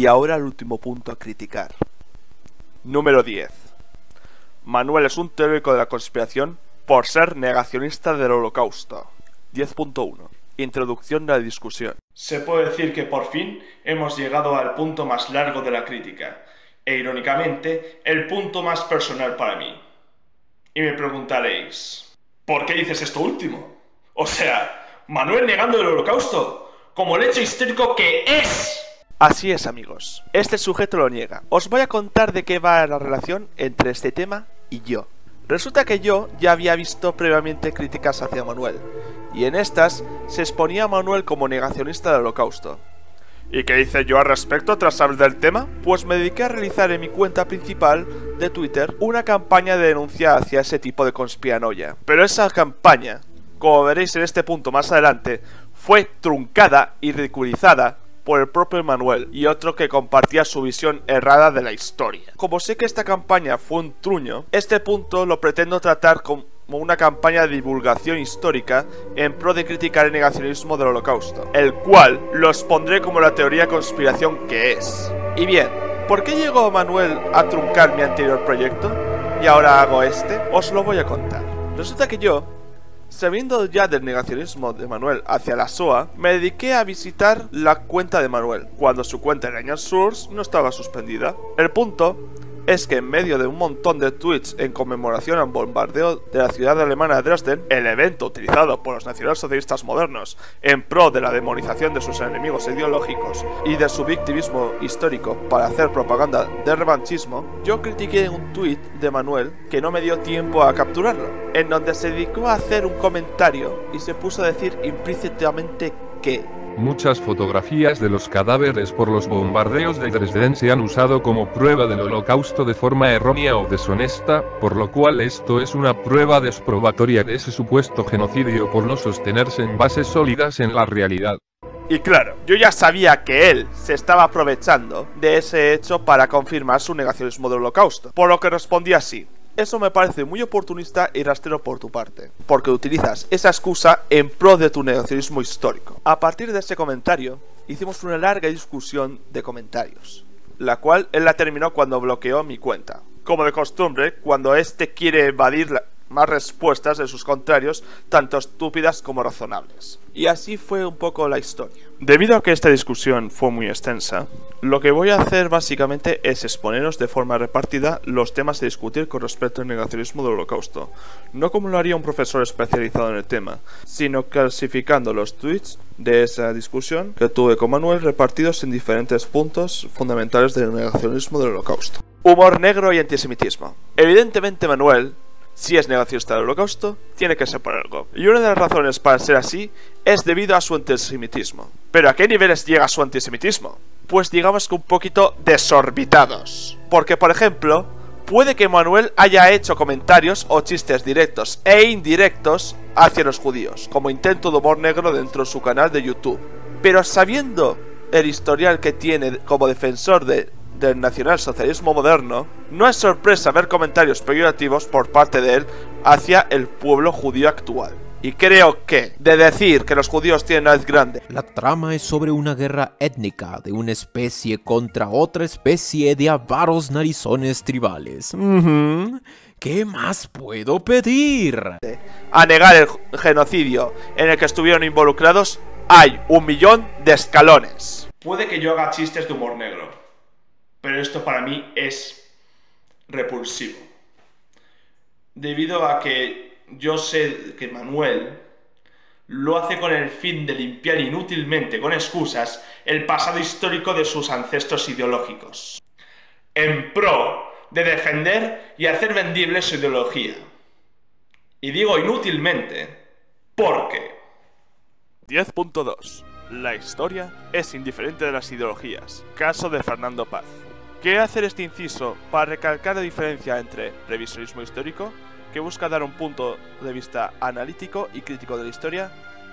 Y ahora el último punto a criticar. Número 10. Manuel es un teórico de la conspiración por ser negacionista del Holocausto. 10.1. Introducción de la discusión. Se puede decir que por fin hemos llegado al punto más largo de la crítica, e irónicamente, el punto más personal para mí. Y me preguntaréis, ¿por qué dices esto último? O sea, Manuel negando el Holocausto, como el hecho histórico que es. Así es, amigos. Este sujeto lo niega. Os voy a contar de qué va la relación entre este tema y yo. Resulta que yo ya había visto previamente críticas hacia Manuel, y en estas se exponía a Manuel como negacionista del Holocausto. ¿Y qué hice yo al respecto tras saber del tema? Pues me dediqué a realizar en mi cuenta principal de Twitter una campaña de denuncia hacia ese tipo de conspiranoia. Pero esa campaña, como veréis en este punto más adelante, fue truncada y ridiculizada por el propio Manuel y otro que compartía su visión errada de la historia. Como sé que esta campaña fue un truño, este punto lo pretendo tratar como una campaña de divulgación histórica en pro de criticar el negacionismo del Holocausto, el cual lo expondré como la teoría de conspiración que es. Y bien, ¿por qué llegó Manuel a truncar mi anterior proyecto y ahora hago este? Os lo voy a contar. Resulta que yo, sabiendo ya del negacionismo de Manuel hacia la SOA, me dediqué a visitar la cuenta de Manuel, cuando su cuenta en Engine Source no estaba suspendida. El punto es que en medio de un montón de tweets en conmemoración al bombardeo de la ciudad alemana de Dresden, el evento utilizado por los nacionalsocialistas modernos en pro de la demonización de sus enemigos ideológicos y de su victimismo histórico para hacer propaganda de revanchismo, yo critiqué un tweet de Manuel que no me dio tiempo a capturarlo, en donde se dedicó a hacer un comentario y se puso a decir implícitamente que muchas fotografías de los cadáveres por los bombardeos de Dresden se han usado como prueba del Holocausto de forma errónea o deshonesta, por lo cual esto es una prueba desprobatoria de ese supuesto genocidio por no sostenerse en bases sólidas en la realidad. Y claro, yo ya sabía que él se estaba aprovechando de ese hecho para confirmar su negacionismo del Holocausto, por lo que respondí así: eso me parece muy oportunista y rastrero por tu parte, porque utilizas esa excusa en pro de tu negacionismo histórico. A partir de ese comentario, hicimos una larga discusión de comentarios, la cual él la terminó cuando bloqueó mi cuenta. Como de costumbre, cuando este quiere evadir más respuestas de sus contrarios, tanto estúpidas como razonables. Y así fue un poco la historia. Debido a que esta discusión fue muy extensa, lo que voy a hacer básicamente es exponeros de forma repartida los temas a discutir con respecto al negacionismo del Holocausto, no como lo haría un profesor especializado en el tema, sino clasificando los tweets de esa discusión que tuve con Manuel repartidos en diferentes puntos fundamentales del negacionismo del Holocausto. Humor negro y antisemitismo. Evidentemente Manuel, si es negacionista del Holocausto, tiene que ser por algo. Y una de las razones para ser así es debido a su antisemitismo. ¿Pero a qué niveles llega su antisemitismo? Pues digamos que un poquito desorbitados. Porque, por ejemplo, puede que Manuel haya hecho comentarios o chistes directos e indirectos hacia los judíos, como intento de humor negro dentro de su canal de YouTube. Pero sabiendo el historial que tiene como defensor del nacionalsocialismo moderno, no es sorpresa ver comentarios peyorativos por parte de él hacia el pueblo judío actual. Y creo que, de decir que los judíos tienen nariz grande, la trama es sobre una guerra étnica de una especie contra otra especie de avaros narizones tribales. ¿Qué más puedo pedir? A negar el genocidio en el que estuvieron involucrados, hay 1.000.000 de escalones. Puede que yo haga chistes de humor negro, pero esto para mí es repulsivo. Debido a que yo sé que Manuel lo hace con el fin de limpiar inútilmente, con excusas, el pasado histórico de sus ancestros ideológicos, en pro de defender y hacer vendible su ideología. Y digo inútilmente porque 10.2. La historia es indiferente de las ideologías. Caso de Fernando Paz. Quiero hacer este inciso para recalcar la diferencia entre revisionismo histórico, que busca dar un punto de vista analítico y crítico de la historia,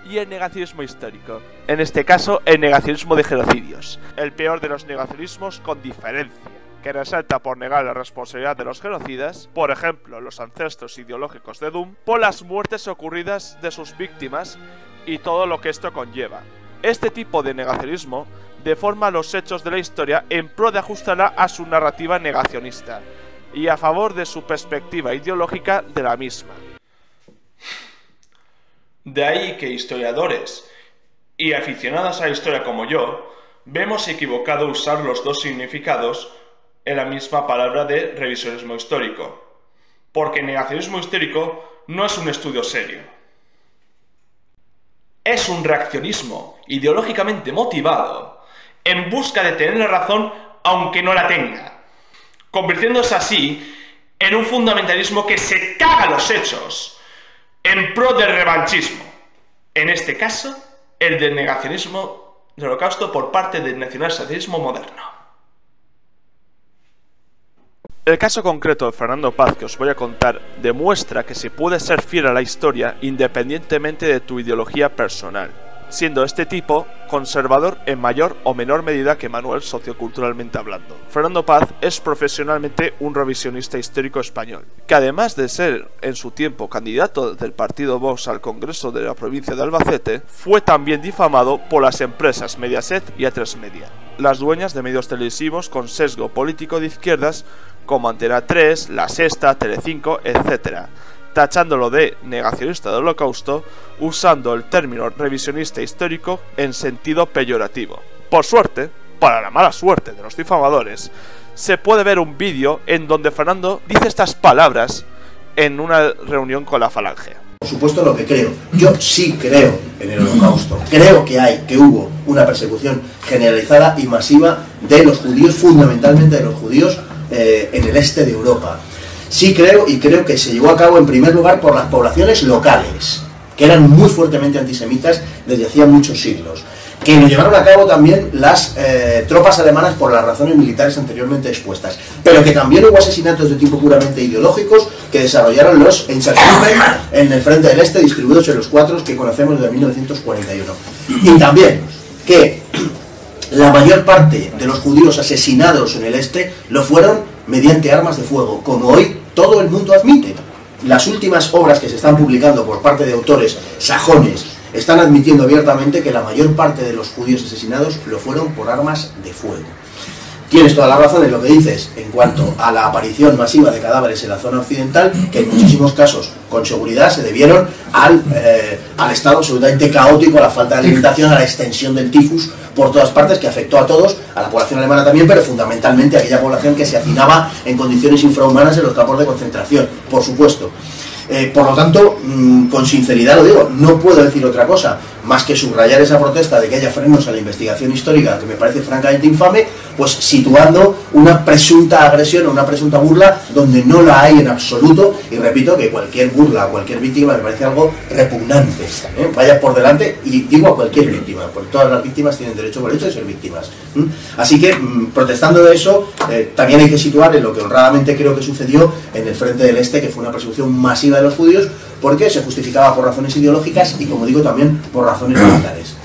y el negacionismo histórico, en este caso el negacionismo de genocidios, el peor de los negacionismos con diferencia, que resalta por negar la responsabilidad de los genocidas, por ejemplo los ancestros ideológicos de Doom, por las muertes ocurridas de sus víctimas y todo lo que esto conlleva. Este tipo de negacionismo deforma los hechos de la historia en pro de ajustarla a su narrativa negacionista y a favor de su perspectiva ideológica de la misma. De ahí que historiadores y aficionados a la historia como yo, vemos equivocado usar los dos significados en la misma palabra de revisionismo histórico, porque negacionismo histórico no es un estudio serio. Es un reaccionismo ideológicamente motivado en busca de tener la razón aunque no la tenga, convirtiéndose así en un fundamentalismo que se caga los hechos en pro del revanchismo, en este caso el del negacionismo del Holocausto por parte del nacionalsocialismo moderno. El caso concreto de Fernando Paz que os voy a contar demuestra que se puede ser fiel a la historia independientemente de tu ideología personal, siendo este tipo conservador en mayor o menor medida que Manuel socioculturalmente hablando. Fernando Paz es profesionalmente un revisionista histórico español, que además de ser en su tiempo candidato del partido Vox al Congreso de la provincia de Albacete, fue también difamado por las empresas Mediaset y A3 Media, las dueñas de medios televisivos con sesgo político de izquierdas como Antena 3, La Sexta, Telecinco, etc., tachándolo de negacionista del Holocausto, usando el término revisionista histórico en sentido peyorativo. Por suerte, para la mala suerte de los difamadores, se puede ver un vídeo en donde Fernando dice estas palabras en una reunión con la Falange. Por supuesto lo que creo. Yo sí creo en el Holocausto. Creo que hubo una persecución generalizada y masiva de los judíos, fundamentalmente de los judíos en el este de Europa. Sí creo, y creo que se llevó a cabo en primer lugar por las poblaciones locales, que eran muy fuertemente antisemitas desde hacía muchos siglos, que lo llevaron a cabo también las tropas alemanas por las razones militares anteriormente expuestas, pero que también hubo asesinatos de tipo puramente ideológicos que desarrollaron los Einsatzgruppen en el frente del este, distribuidos en los cuatro que conocemos desde 1941. Y también que la mayor parte de los judíos asesinados en el este lo fueron mediante armas de fuego, como hoy todo el mundo admite. Las últimas obras que se están publicando por parte de autores sajones están admitiendo abiertamente que la mayor parte de los judíos asesinados lo fueron por armas de fuego. Tienes toda la razón en lo que dices en cuanto a la aparición masiva de cadáveres en la zona occidental, que en muchísimos casos, con seguridad, se debieron al estado absolutamente caótico, a la falta de alimentación, a la extensión del tifus por todas partes, que afectó a todos, a la población alemana también, pero fundamentalmente a aquella población que se hacinaba en condiciones infrahumanas en los campos de concentración, por supuesto. Por lo tanto, con sinceridad lo digo, no puedo decir otra cosa más que subrayar esa protesta de que haya frenos a la investigación histórica, que me parece francamente infame, pues situando una presunta agresión o una presunta burla donde no la hay en absoluto, y repito que cualquier burla a cualquier víctima me parece algo repugnante, vaya por delante, y digo a cualquier víctima, porque todas las víctimas tienen derecho por el hecho de ser víctimas. Así que, protestando de eso, también hay que situar en lo que honradamente creo que sucedió en el frente del este, que fue una persecución masiva de los judíos, porque se justificaba por razones ideológicas y, como digo, también por razones militares.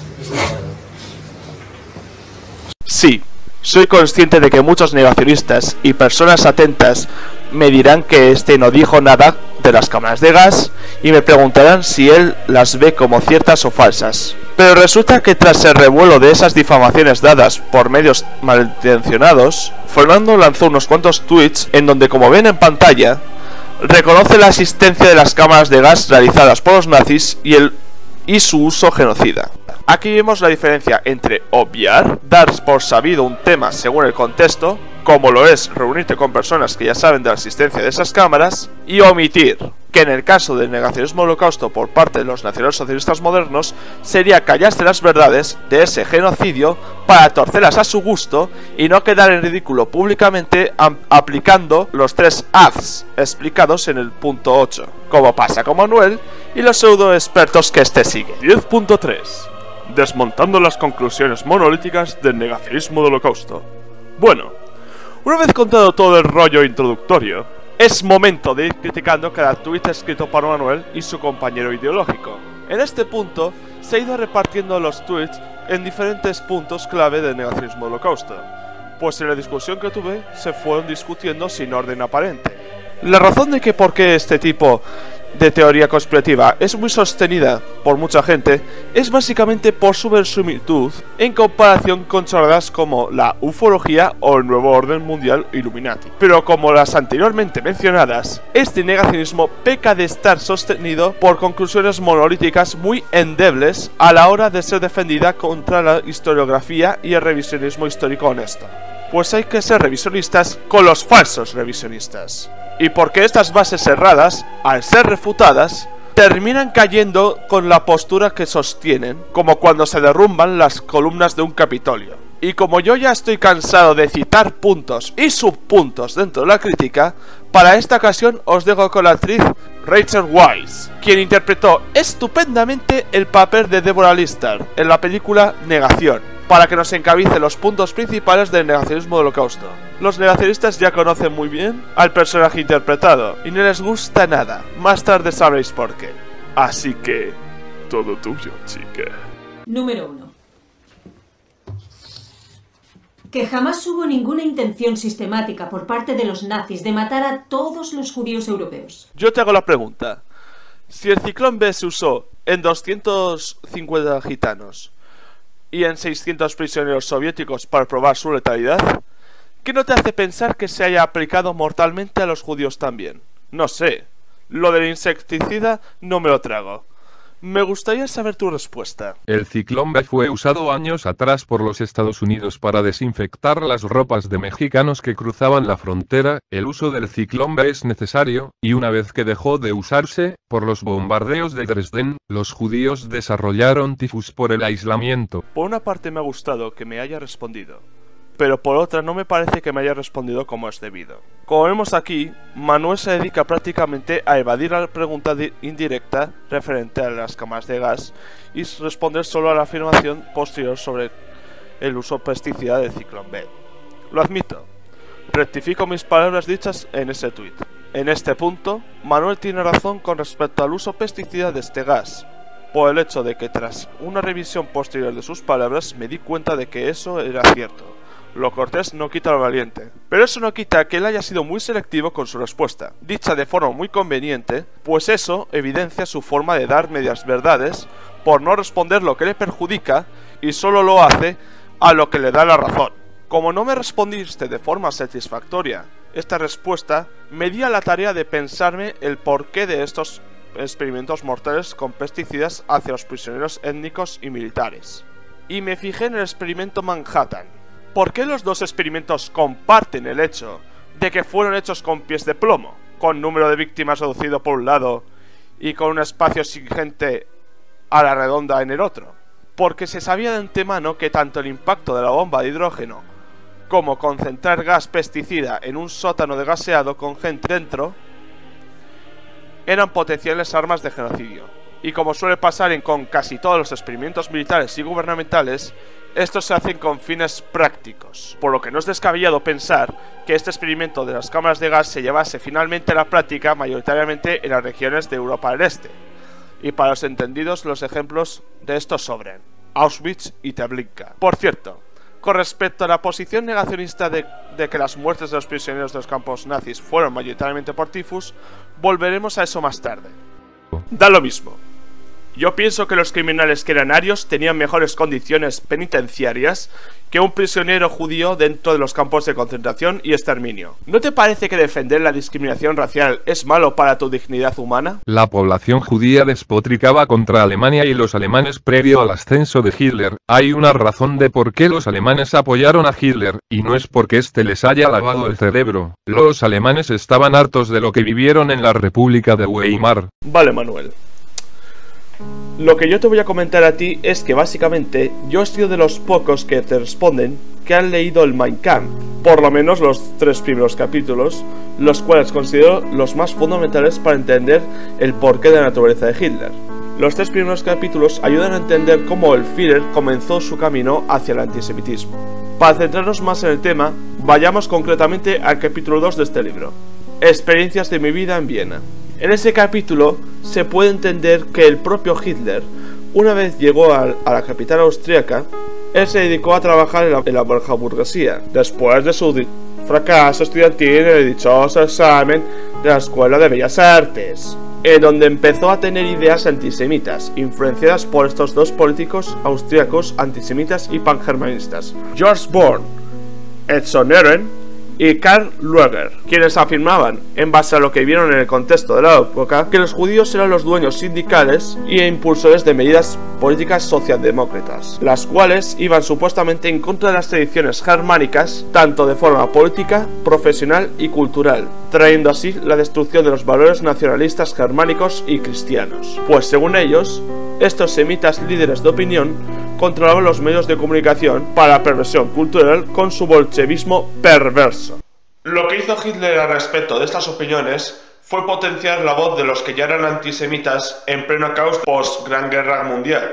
Sí, soy consciente de que muchos negacionistas y personas atentas me dirán que este no dijo nada de las cámaras de gas y me preguntarán si él las ve como ciertas o falsas. Pero resulta que tras el revuelo de esas difamaciones dadas por medios malintencionados, Fernando lanzó unos cuantos tweets en donde, como ven en pantalla, reconoce la existencia de las cámaras de gas realizadas por los nazis y su uso genocida. Aquí vemos la diferencia entre obviar, dar por sabido un tema según el contexto, como lo es reunirte con personas que ya saben de la existencia de esas cámaras, y omitir, que en el caso del negacionismo holocausto por parte de los nacionalsocialistas modernos sería callarse las verdades de ese genocidio para torcerlas a su gusto y no quedar en ridículo públicamente aplicando los 3 A's explicados en el punto 8, como pasa con Manuel y los pseudo expertos que este sigue. 10.3. Desmontando las conclusiones monolíticas del negacionismo del holocausto. Bueno, una vez contado todo el rollo introductorio, es momento de ir criticando cada tuit escrito por Manuel y su compañero ideológico. En este punto, se ha ido repartiendo los tweets en diferentes puntos clave del negacionismo del holocausto, pues en la discusión que tuve se fueron discutiendo sin orden aparente. La razón de que por qué este tipo de teoría conspirativa es muy sostenida por mucha gente es básicamente por su verosimilitud en comparación con chorradas como la ufología o el nuevo orden mundial Illuminati. Pero como las anteriormente mencionadas, este negacionismo peca de estar sostenido por conclusiones monolíticas muy endebles a la hora de ser defendida contra la historiografía y el revisionismo histórico honesto. Pues hay que ser revisionistas con los falsos revisionistas. Y porque estas bases erradas, al ser refutadas, terminan cayendo con la postura que sostienen, como cuando se derrumban las columnas de un Capitolio. Y como yo ya estoy cansado de citar puntos y subpuntos dentro de la crítica, para esta ocasión os dejo con la actriz Rachel Weisz, quien interpretó estupendamente el papel de Deborah Lister en la película Negación, para que nos encabice los puntos principales del negacionismo del Holocausto. Los negacionistas ya conocen muy bien al personaje interpretado y no les gusta nada. Más tarde sabréis por qué. Así que, todo tuyo, chica. Número 1. Que jamás hubo ninguna intención sistemática por parte de los nazis de matar a todos los judíos europeos. Yo te hago la pregunta. Si el Ciclón B se usó en 250 gitanos y en 600 prisioneros soviéticos para probar su letalidad, ¿qué no te hace pensar que se haya aplicado mortalmente a los judíos también? No sé. Lo del insecticida no me lo trago. Me gustaría saber tu respuesta. El Ciclón B fue usado años atrás por los Estados Unidos para desinfectar las ropas de mexicanos que cruzaban la frontera. El uso del Ciclón B es necesario, y una vez que dejó de usarse, por los bombardeos de Dresden, los judíos desarrollaron tifus por el aislamiento. Por una parte me ha gustado que me haya respondido, pero por otra no me parece que me haya respondido como es debido. Como vemos aquí, Manuel se dedica prácticamente a evadir la pregunta indirecta referente a las cámaras de gas y responder solo a la afirmación posterior sobre el uso pesticida del Ciclón B. Lo admito, rectifico mis palabras dichas en ese tuit. En este punto, Manuel tiene razón con respecto al uso pesticida de este gas, por el hecho de que tras una revisión posterior de sus palabras me di cuenta de que eso era cierto. Lo cortés no quita lo valiente. Pero eso no quita que él haya sido muy selectivo con su respuesta, dicha de forma muy conveniente, pues eso evidencia su forma de dar medias verdades por no responder lo que le perjudica y solo lo hace a lo que le da la razón. Como no me respondiste de forma satisfactoria esta respuesta, me di a la tarea de pensarme el porqué de estos experimentos mortales con pesticidas hacia los prisioneros étnicos y militares. Y me fijé en el experimento Manhattan. ¿Por qué los dos experimentos comparten el hecho de que fueron hechos con pies de plomo, con número de víctimas reducido por un lado y con un espacio sin gente a la redonda en el otro? Porque se sabía de antemano que tanto el impacto de la bomba de hidrógeno como concentrar gas pesticida en un sótano de gaseado con gente dentro eran potenciales armas de genocidio. Y como suele pasar con casi todos los experimentos militares y gubernamentales, estos se hacen con fines prácticos, por lo que no es descabellado pensar que este experimento de las cámaras de gas se llevase finalmente a la práctica mayoritariamente en las regiones de Europa del Este. Y para los entendidos, los ejemplos de estos sobran: Auschwitz y Treblinka. Por cierto, con respecto a la posición negacionista de que las muertes de los prisioneros de los campos nazis fueron mayoritariamente por tifus, volveremos a eso más tarde. Da lo mismo. Yo pienso que los criminales que eran arios tenían mejores condiciones penitenciarias que un prisionero judío dentro de los campos de concentración y exterminio. ¿No te parece que defender la discriminación racial es malo para tu dignidad humana? La población judía despotricaba contra Alemania y los alemanes previo al ascenso de Hitler. Hay una razón de por qué los alemanes apoyaron a Hitler, y no es porque éste les haya lavado el cerebro. Los alemanes estaban hartos de lo que vivieron en la República de Weimar. Vale, Manuel. Lo que yo te voy a comentar a ti es que básicamente yo he sido de los pocos que te responden que han leído el Mein Kampf, por lo menos los 3 primeros capítulos, los cuales considero los más fundamentales para entender el porqué de la naturaleza de Hitler. Los 3 primeros capítulos ayudan a entender cómo el Führer comenzó su camino hacia el antisemitismo. Para centrarnos más en el tema, vayamos concretamente al capítulo 2 de este libro, Experiencias de mi vida en Viena. En ese capítulo se puede entender que el propio Hitler, una vez llegó a la capital austríaca, él se dedicó a trabajar en la baja burguesía, después de su fracaso estudiantil en el dichoso examen de la Escuela de Bellas Artes. en donde empezó a tener ideas antisemitas, influenciadas por estos dos políticos austríacos antisemitas y pangermanistas, George Born, Edson Ehren y Karl Lueger, quienes afirmaban, en base a lo que vieron en el contexto de la época, que los judíos eran los dueños sindicales e impulsores de medidas políticas socialdemócratas, las cuales iban supuestamente en contra de las tradiciones germánicas, tanto de forma política, profesional y cultural, trayendo así la destrucción de los valores nacionalistas germánicos y cristianos, pues según ellos, estos semitas líderes de opinión controlaban los medios de comunicación para la perversión cultural con su bolchevismo perverso. Lo que hizo Hitler al respecto de estas opiniones fue potenciar la voz de los que ya eran antisemitas en pleno caos post Gran Guerra Mundial,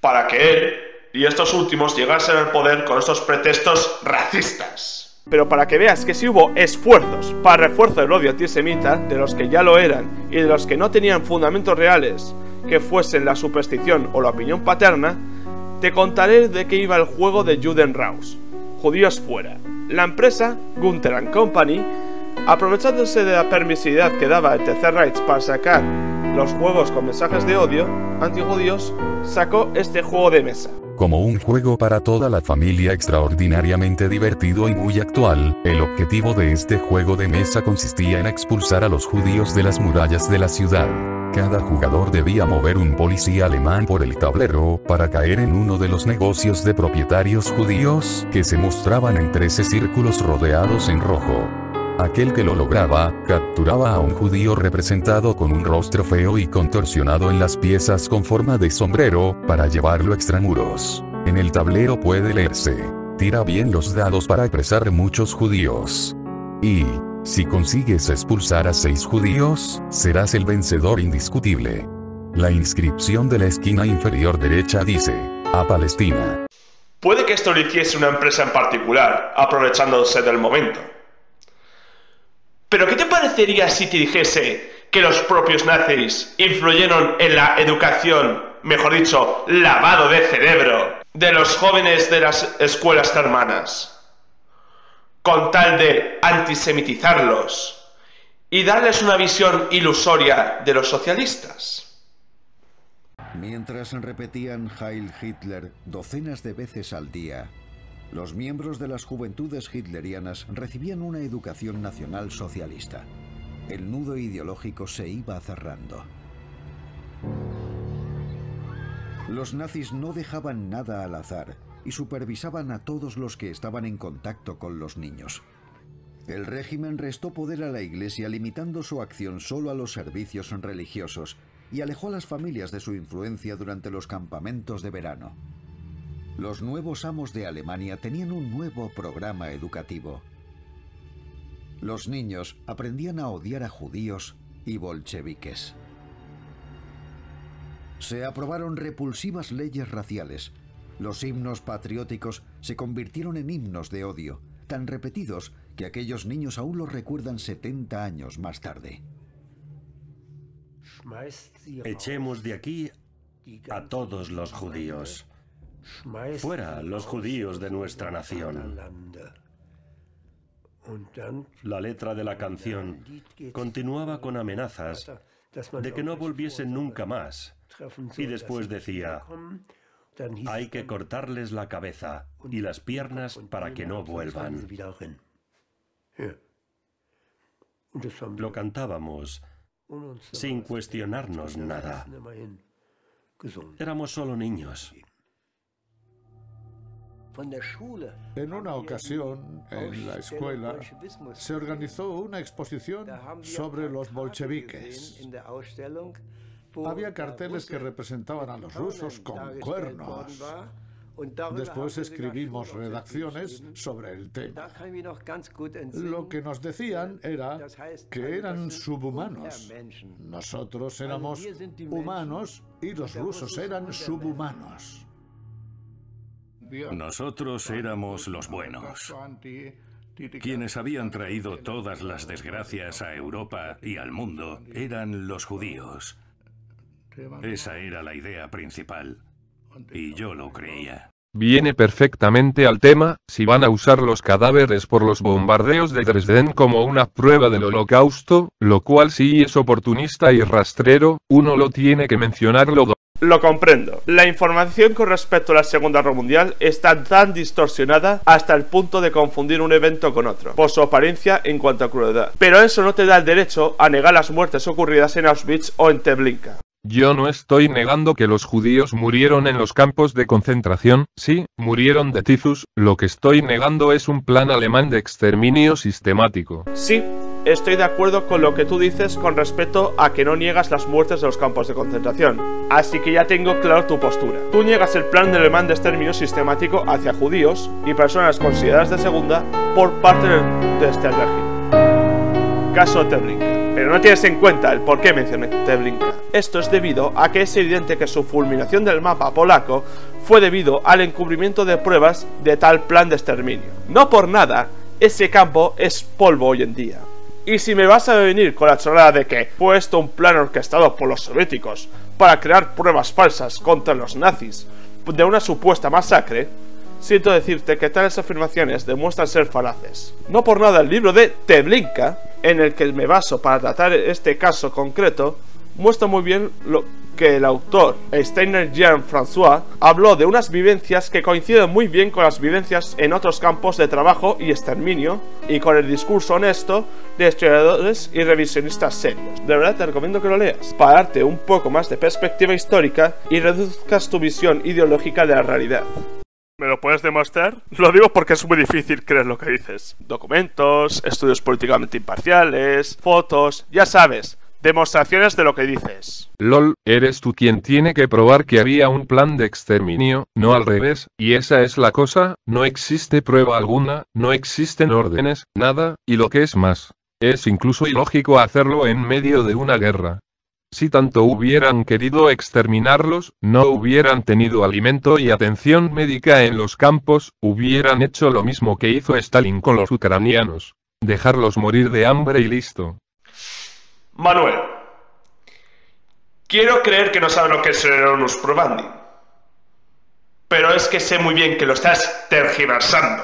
para que él y estos últimos llegasen al poder con estos pretextos racistas. Pero para que veas que si hubo esfuerzos para refuerzo del odio antisemita, de los que ya lo eran y de los que no tenían fundamentos reales, que fuesen la superstición o la opinión paterna, te contaré de qué iba el juego de Juden raus, judíos fuera. La empresa Gunther & Company, aprovechándose de la permisividad que daba el Tercer Reich para sacar los juegos con mensajes de odio antijudíos, sacó este juego de mesa. Como un juego para toda la familia extraordinariamente divertido y muy actual, el objetivo de este juego de mesa consistía en expulsar a los judíos de las murallas de la ciudad. Cada jugador debía mover un policía alemán por el tablero para caer en uno de los negocios de propietarios judíos que se mostraban en 13 círculos rodeados en rojo. Aquel que lo lograba, capturaba a un judío representado con un rostro feo y contorsionado en las piezas con forma de sombrero, para llevarlo extramuros. En el tablero puede leerse: tira bien los dados para apresar muchos judíos. Y, si consigues expulsar a 6 judíos, serás el vencedor indiscutible. La inscripción de la esquina inferior derecha dice: a Palestina. Puede que esto lo hiciese una empresa en particular, aprovechándose del momento. ¿Pero qué te parecería si te dijese que los propios nazis influyeron en la educación, mejor dicho, lavado de cerebro, de los jóvenes de las escuelas germanas, con tal de antisemitizarlos y darles una visión ilusoria de los socialistas? Mientras repetían Heil Hitler docenas de veces al día, los miembros de las juventudes hitlerianas recibían una educación nacional socialista. El nudo ideológico se iba cerrando. Los nazis no dejaban nada al azar y supervisaban a todos los que estaban en contacto con los niños. El régimen restó poder a la Iglesia, limitando su acción solo a los servicios religiosos, y alejó a las familias de su influencia durante los campamentos de verano. Los nuevos amos de Alemania tenían un nuevo programa educativo. Los niños aprendían a odiar a judíos y bolcheviques. Se aprobaron repulsivas leyes raciales. Los himnos patrióticos se convirtieron en himnos de odio, tan repetidos que aquellos niños aún los recuerdan 70 años más tarde. Echemos de aquí a todos los judíos. Fuera los judíos de nuestra nación. La letra de la canción continuaba con amenazas de que no volviesen nunca más. Y después decía: hay que cortarles la cabeza y las piernas para que no vuelvan. Lo cantábamos sin cuestionarnos nada. Éramos solo niños. En una ocasión, en la escuela, se organizó una exposición sobre los bolcheviques. Había carteles que representaban a los rusos con cuernos. Después escribimos redacciones sobre el tema. Lo que nos decían era que eran subhumanos. Nosotros éramos humanos y los rusos eran subhumanos. Nosotros éramos los buenos. Quienes habían traído todas las desgracias a Europa y al mundo eran los judíos. Esa era la idea principal, y yo lo creía. viene perfectamente al tema. Si van a usar los cadáveres por los bombardeos de Dresden como una prueba del Holocausto, lo cual sí es oportunista y rastrero, uno lo tiene que mencionarlo. Lo comprendo. La información con respecto a la Segunda Guerra Mundial está tan distorsionada hasta el punto de confundir un evento con otro, por su apariencia en cuanto a crueldad. Pero eso no te da el derecho a negar las muertes ocurridas en Auschwitz o en Treblinka. Yo no estoy negando que los judíos murieron en los campos de concentración, sí, murieron de tifus, lo que estoy negando es un plan alemán de exterminio sistemático. Sí, estoy de acuerdo con lo que tú dices con respecto a que no niegas las muertes de los campos de concentración, así que ya tengo claro tu postura. Tú niegas el plan alemán de exterminio sistemático hacia judíos y personas consideradas de segunda por parte de este régimen. Caso Treblinka. Pero no tienes en cuenta el por qué mencioné Treblinka. Esto es debido a que es evidente que su fulminación del mapa polaco fue debido al encubrimiento de pruebas de tal plan de exterminio. No por nada, ese campo es polvo hoy en día. Y si me vas a venir con la chorrada de que fue esto un plan orquestado por los soviéticos para crear pruebas falsas contra los nazis de una supuesta masacre, siento decirte que tales afirmaciones demuestran ser falaces. No por nada el libro de Treblinka, en el que me baso para tratar este caso concreto, muestra muy bien lo que el autor Steiner Jean-François habló de unas vivencias que coinciden muy bien con las vivencias en otros campos de trabajo y exterminio, y con el discurso honesto de historiadores y revisionistas serios. De verdad te recomiendo que lo leas, para darte un poco más de perspectiva histórica y reduzcas tu visión ideológica de la realidad. ¿Me lo puedes demostrar? Lo digo porque es muy difícil creer lo que dices. Documentos, estudios políticamente imparciales, fotos, ya sabes, demostraciones de lo que dices. LOL, eres tú quien tiene que probar que había un plan de exterminio, no al revés, y esa es la cosa, no existe prueba alguna, no existen órdenes, nada, y lo que es más, es incluso ilógico hacerlo en medio de una guerra. Si tanto hubieran querido exterminarlos, no hubieran tenido alimento y atención médica en los campos, hubieran hecho lo mismo que hizo Stalin con los ucranianos. Dejarlos morir de hambre y listo. Manuel, quiero creer que no sabes lo que es el onus probandi, pero es que sé muy bien que lo estás tergiversando.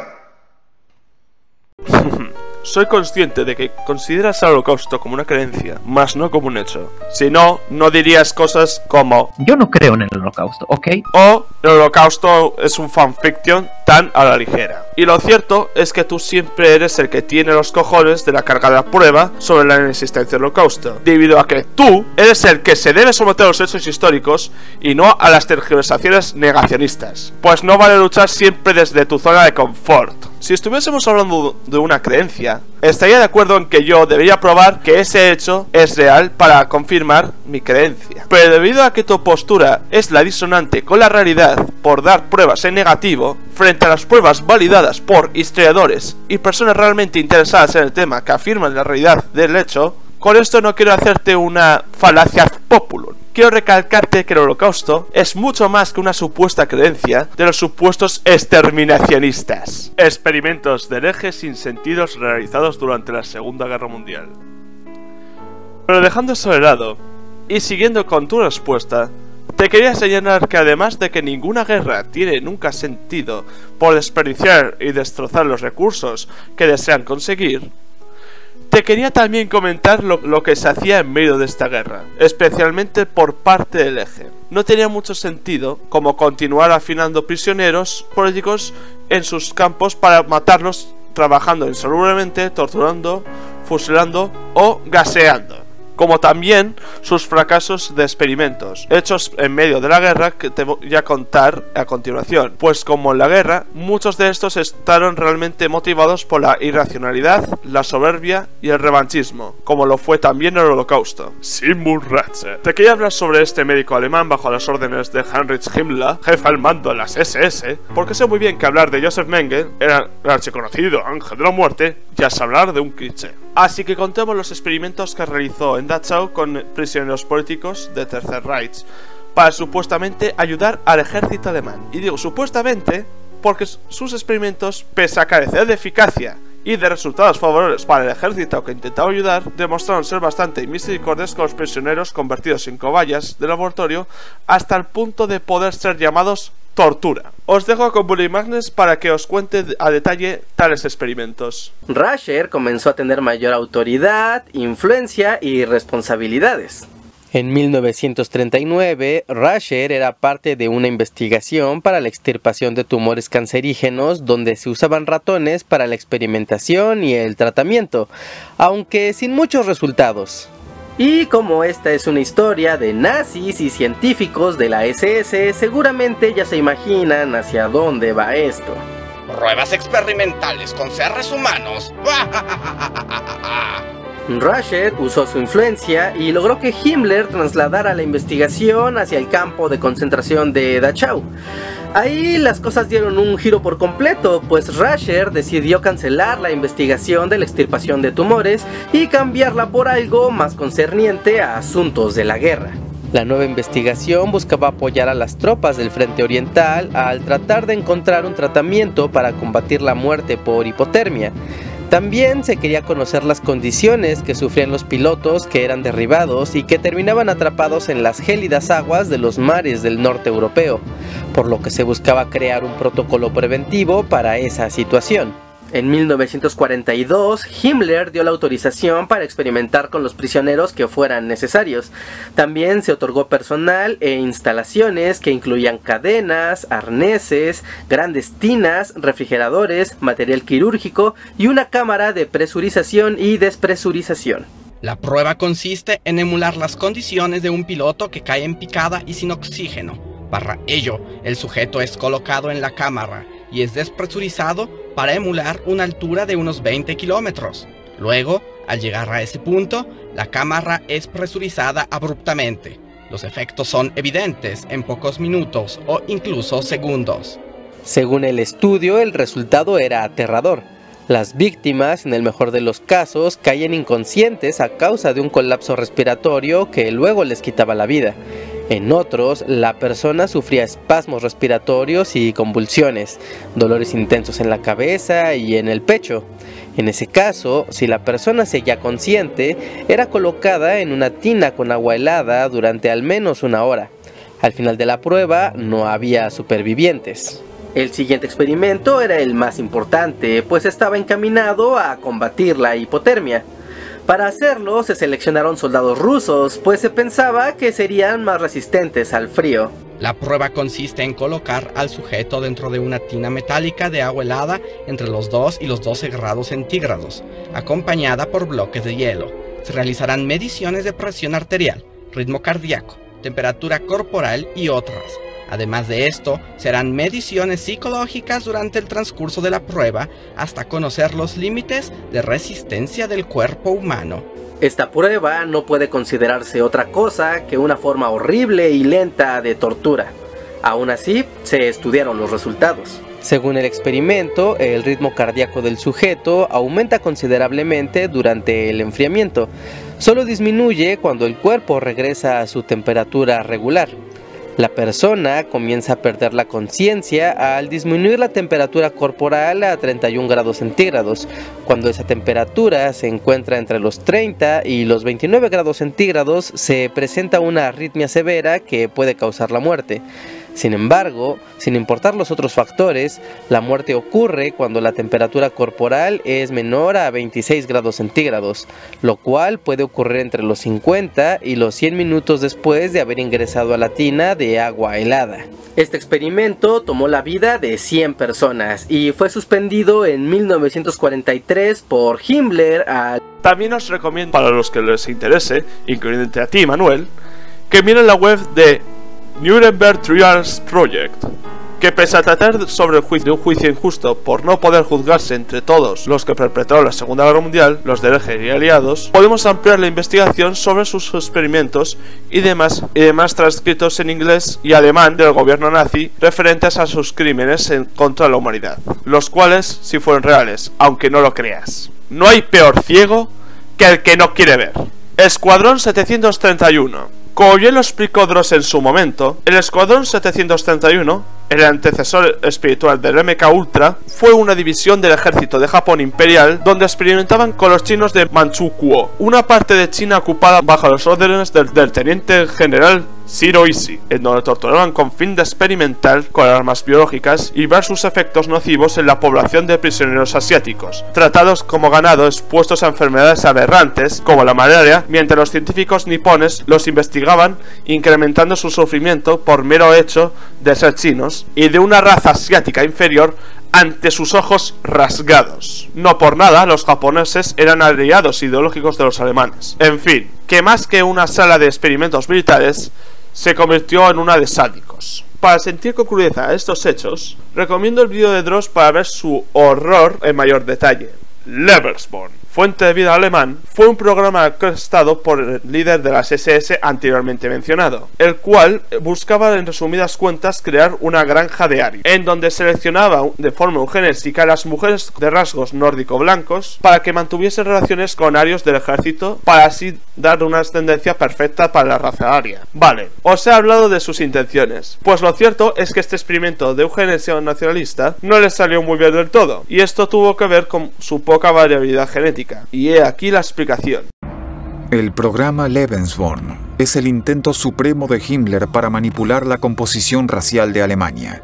Soy consciente de que consideras al Holocausto como una creencia, mas no como un hecho. Si no, no dirías cosas como yo no creo en el Holocausto, ¿ok? O el Holocausto es un fanfiction tan a la ligera. Y lo cierto es que tú siempre eres el que tiene los cojones de la carga de la prueba sobre la inexistencia del Holocausto, debido a que tú eres el que se debe someter a los hechos históricos y no a las tergiversaciones negacionistas. Pues no vale luchar siempre desde tu zona de confort. Si estuviésemos hablando de una creencia, estaría de acuerdo en que yo debería probar que ese hecho es real para confirmar mi creencia. Pero debido a que tu postura es la disonante con la realidad por dar pruebas en negativo, frente a las pruebas validadas por historiadores y personas realmente interesadas en el tema que afirman la realidad del hecho, con esto no quiero hacerte una falacia populum. Quiero recalcarte que el Holocausto es mucho más que una supuesta creencia de los supuestos exterminacionistas. Experimentos de herejes sin sentidos realizados durante la Segunda Guerra Mundial. Pero dejando eso de lado, y siguiendo con tu respuesta, te quería señalar que además de que ninguna guerra tiene nunca sentido por desperdiciar y destrozar los recursos que desean conseguir, te quería también comentar lo que se hacía en medio de esta guerra, especialmente por parte del Eje. No tenía mucho sentido como continuar afinando prisioneros políticos en sus campos para matarlos trabajando insalubremente, torturando, fusilando o gaseando. Como también sus fracasos de experimentos, hechos en medio de la guerra que te voy a contar a continuación. Pues como en la guerra, muchos de estos estaban realmente motivados por la irracionalidad, la soberbia y el revanchismo, como lo fue también el Holocausto. Sigmund Ratze. Te quería hablar sobre este médico alemán bajo las órdenes de Heinrich Himmler, jefe al mando de las SS, porque sé muy bien que hablar de Joseph Mengele, el archiconocido ángel de la muerte, ya es hablar de un cliché. Así que contemos los experimentos que realizó en Dachau con prisioneros políticos de Tercer Reich para supuestamente ayudar al ejército alemán. Y digo supuestamente porque sus experimentos, pese a carecer de eficacia y de resultados favorables para el ejército que intentaba ayudar, demostraron ser bastante misericordiosos con los prisioneros convertidos en cobayas de laboratorio hasta el punto de poder ser llamados Tortura. Os dejo con Bully Magnus para que os cuente a detalle tales experimentos. Rasher comenzó a tener mayor autoridad, influencia y responsabilidades. En 1939, Rasher era parte de una investigación para la extirpación de tumores cancerígenos donde se usaban ratones para la experimentación y el tratamiento, aunque sin muchos resultados. Y como esta es una historia de nazis y científicos de la SS, seguramente ya se imaginan hacia dónde va esto. Pruebas experimentales con seres humanos. Rasher usó su influencia y logró que Himmler trasladara la investigación hacia el campo de concentración de Dachau. Ahí las cosas dieron un giro por completo, pues Rasher decidió cancelar la investigación de la extirpación de tumores y cambiarla por algo más concerniente a asuntos de la guerra. La nueva investigación buscaba apoyar a las tropas del Frente Oriental al tratar de encontrar un tratamiento para combatir la muerte por hipotermia. También se quería conocer las condiciones que sufrían los pilotos que eran derribados y que terminaban atrapados en las gélidas aguas de los mares del norte europeo, por lo que se buscaba crear un protocolo preventivo para esa situación. En 1942, Himmler dio la autorización para experimentar con los prisioneros que fueran necesarios. También se otorgó personal e instalaciones que incluían cadenas, arneses, grandes tinas, refrigeradores, material quirúrgico y una cámara de presurización y despresurización. La prueba consiste en emular las condiciones de un piloto que cae en picada y sin oxígeno. Para ello, el sujeto es colocado en la cámara y es despresurizado para emular una altura de unos 20 kilómetros. Luego, al llegar a ese punto, la cámara es presurizada abruptamente. Los efectos son evidentes en pocos minutos o incluso segundos. Según el estudio, el resultado era aterrador. Las víctimas, en el mejor de los casos, caían inconscientes a causa de un colapso respiratorio que luego les quitaba la vida. En otros, la persona sufría espasmos respiratorios y convulsiones, dolores intensos en la cabeza y en el pecho. En ese caso, si la persona seguía consciente, era colocada en una tina con agua helada durante al menos una hora. Al final de la prueba, no había supervivientes. El siguiente experimento era el más importante, pues estaba encaminado a combatir la hipotermia. Para hacerlo se seleccionaron soldados rusos, pues se pensaba que serían más resistentes al frío. La prueba consiste en colocar al sujeto dentro de una tina metálica de agua helada entre los 2 y los 12 grados centígrados, acompañada por bloques de hielo. Se realizarán mediciones de presión arterial, ritmo cardíaco, temperatura corporal y otras. Además de esto, serán mediciones psicológicas durante el transcurso de la prueba hasta conocer los límites de resistencia del cuerpo humano. Esta prueba no puede considerarse otra cosa que una forma horrible y lenta de tortura. Aún así, se estudiaron los resultados. Según el experimento, el ritmo cardíaco del sujeto aumenta considerablemente durante el enfriamiento. Solo disminuye cuando el cuerpo regresa a su temperatura regular. La persona comienza a perder la conciencia al disminuir la temperatura corporal a 31 grados centígrados. Cuando esa temperatura se encuentra entre los 30 y los 29 grados centígrados, se presenta una arritmia severa que puede causar la muerte. Sin embargo, sin importar los otros factores, la muerte ocurre cuando la temperatura corporal es menor a 26 grados centígrados, lo cual puede ocurrir entre los 50 y los 100 minutos después de haber ingresado a la tina de agua helada. Este experimento tomó la vida de 100 personas y fue suspendido en 1943 por Himmler al... También os recomiendo, para los que les interese, incluyéndote a ti, Manuel, que miren la web de Nuremberg Trials Project, que pese a tratar sobre el juicio de un juicio injusto por no poder juzgarse entre todos los que perpetraron la Segunda Guerra Mundial, los de herejes y aliados, podemos ampliar la investigación sobre sus experimentos y demás transcritos en inglés y alemán del gobierno nazi referentes a sus crímenes contra la humanidad, los cuales sí fueron reales, aunque no lo creas. No hay peor ciego que el que no quiere ver. Escuadrón 731. Como bien lo explicó Dross en su momento, el Escuadrón 731, el antecesor espiritual del MK Ultra, fue una división del ejército de Japón imperial donde experimentaban con los chinos de Manchukuo, una parte de China ocupada bajo las órdenes del teniente general Zero Easy, en donde torturaban con fin de experimental con armas biológicas y ver sus efectos nocivos en la población de prisioneros asiáticos, tratados como ganado expuestos a enfermedades aberrantes como la malaria, mientras los científicos nipones los investigaban, incrementando su sufrimiento por mero hecho de ser chinos y de una raza asiática inferior ante sus ojos rasgados. No por nada, los japoneses eran aliados ideológicos de los alemanes. En fin, que más que una sala de experimentos militares, se convirtió en una de sádicos. Para sentir con crudeza estos hechos, recomiendo el vídeo de Dross para ver su horror en mayor detalle. Lebensborn, fuente de vida alemán, fue un programa orquestado por el líder de las SS anteriormente mencionado, el cual buscaba en resumidas cuentas crear una granja de arios, en donde seleccionaba de forma eugenésica a las mujeres de rasgos nórdico blancos para que mantuviesen relaciones con arios del ejército para así dar una ascendencia perfecta para la raza aria. Vale, os he hablado de sus intenciones, pues lo cierto es que este experimento de eugenesia nacionalista no le salió muy bien del todo, y esto tuvo que ver con su poca variabilidad genética, y he aquí la explicación. El programa Lebensborn es el intento supremo de Himmler para manipular la composición racial de Alemania.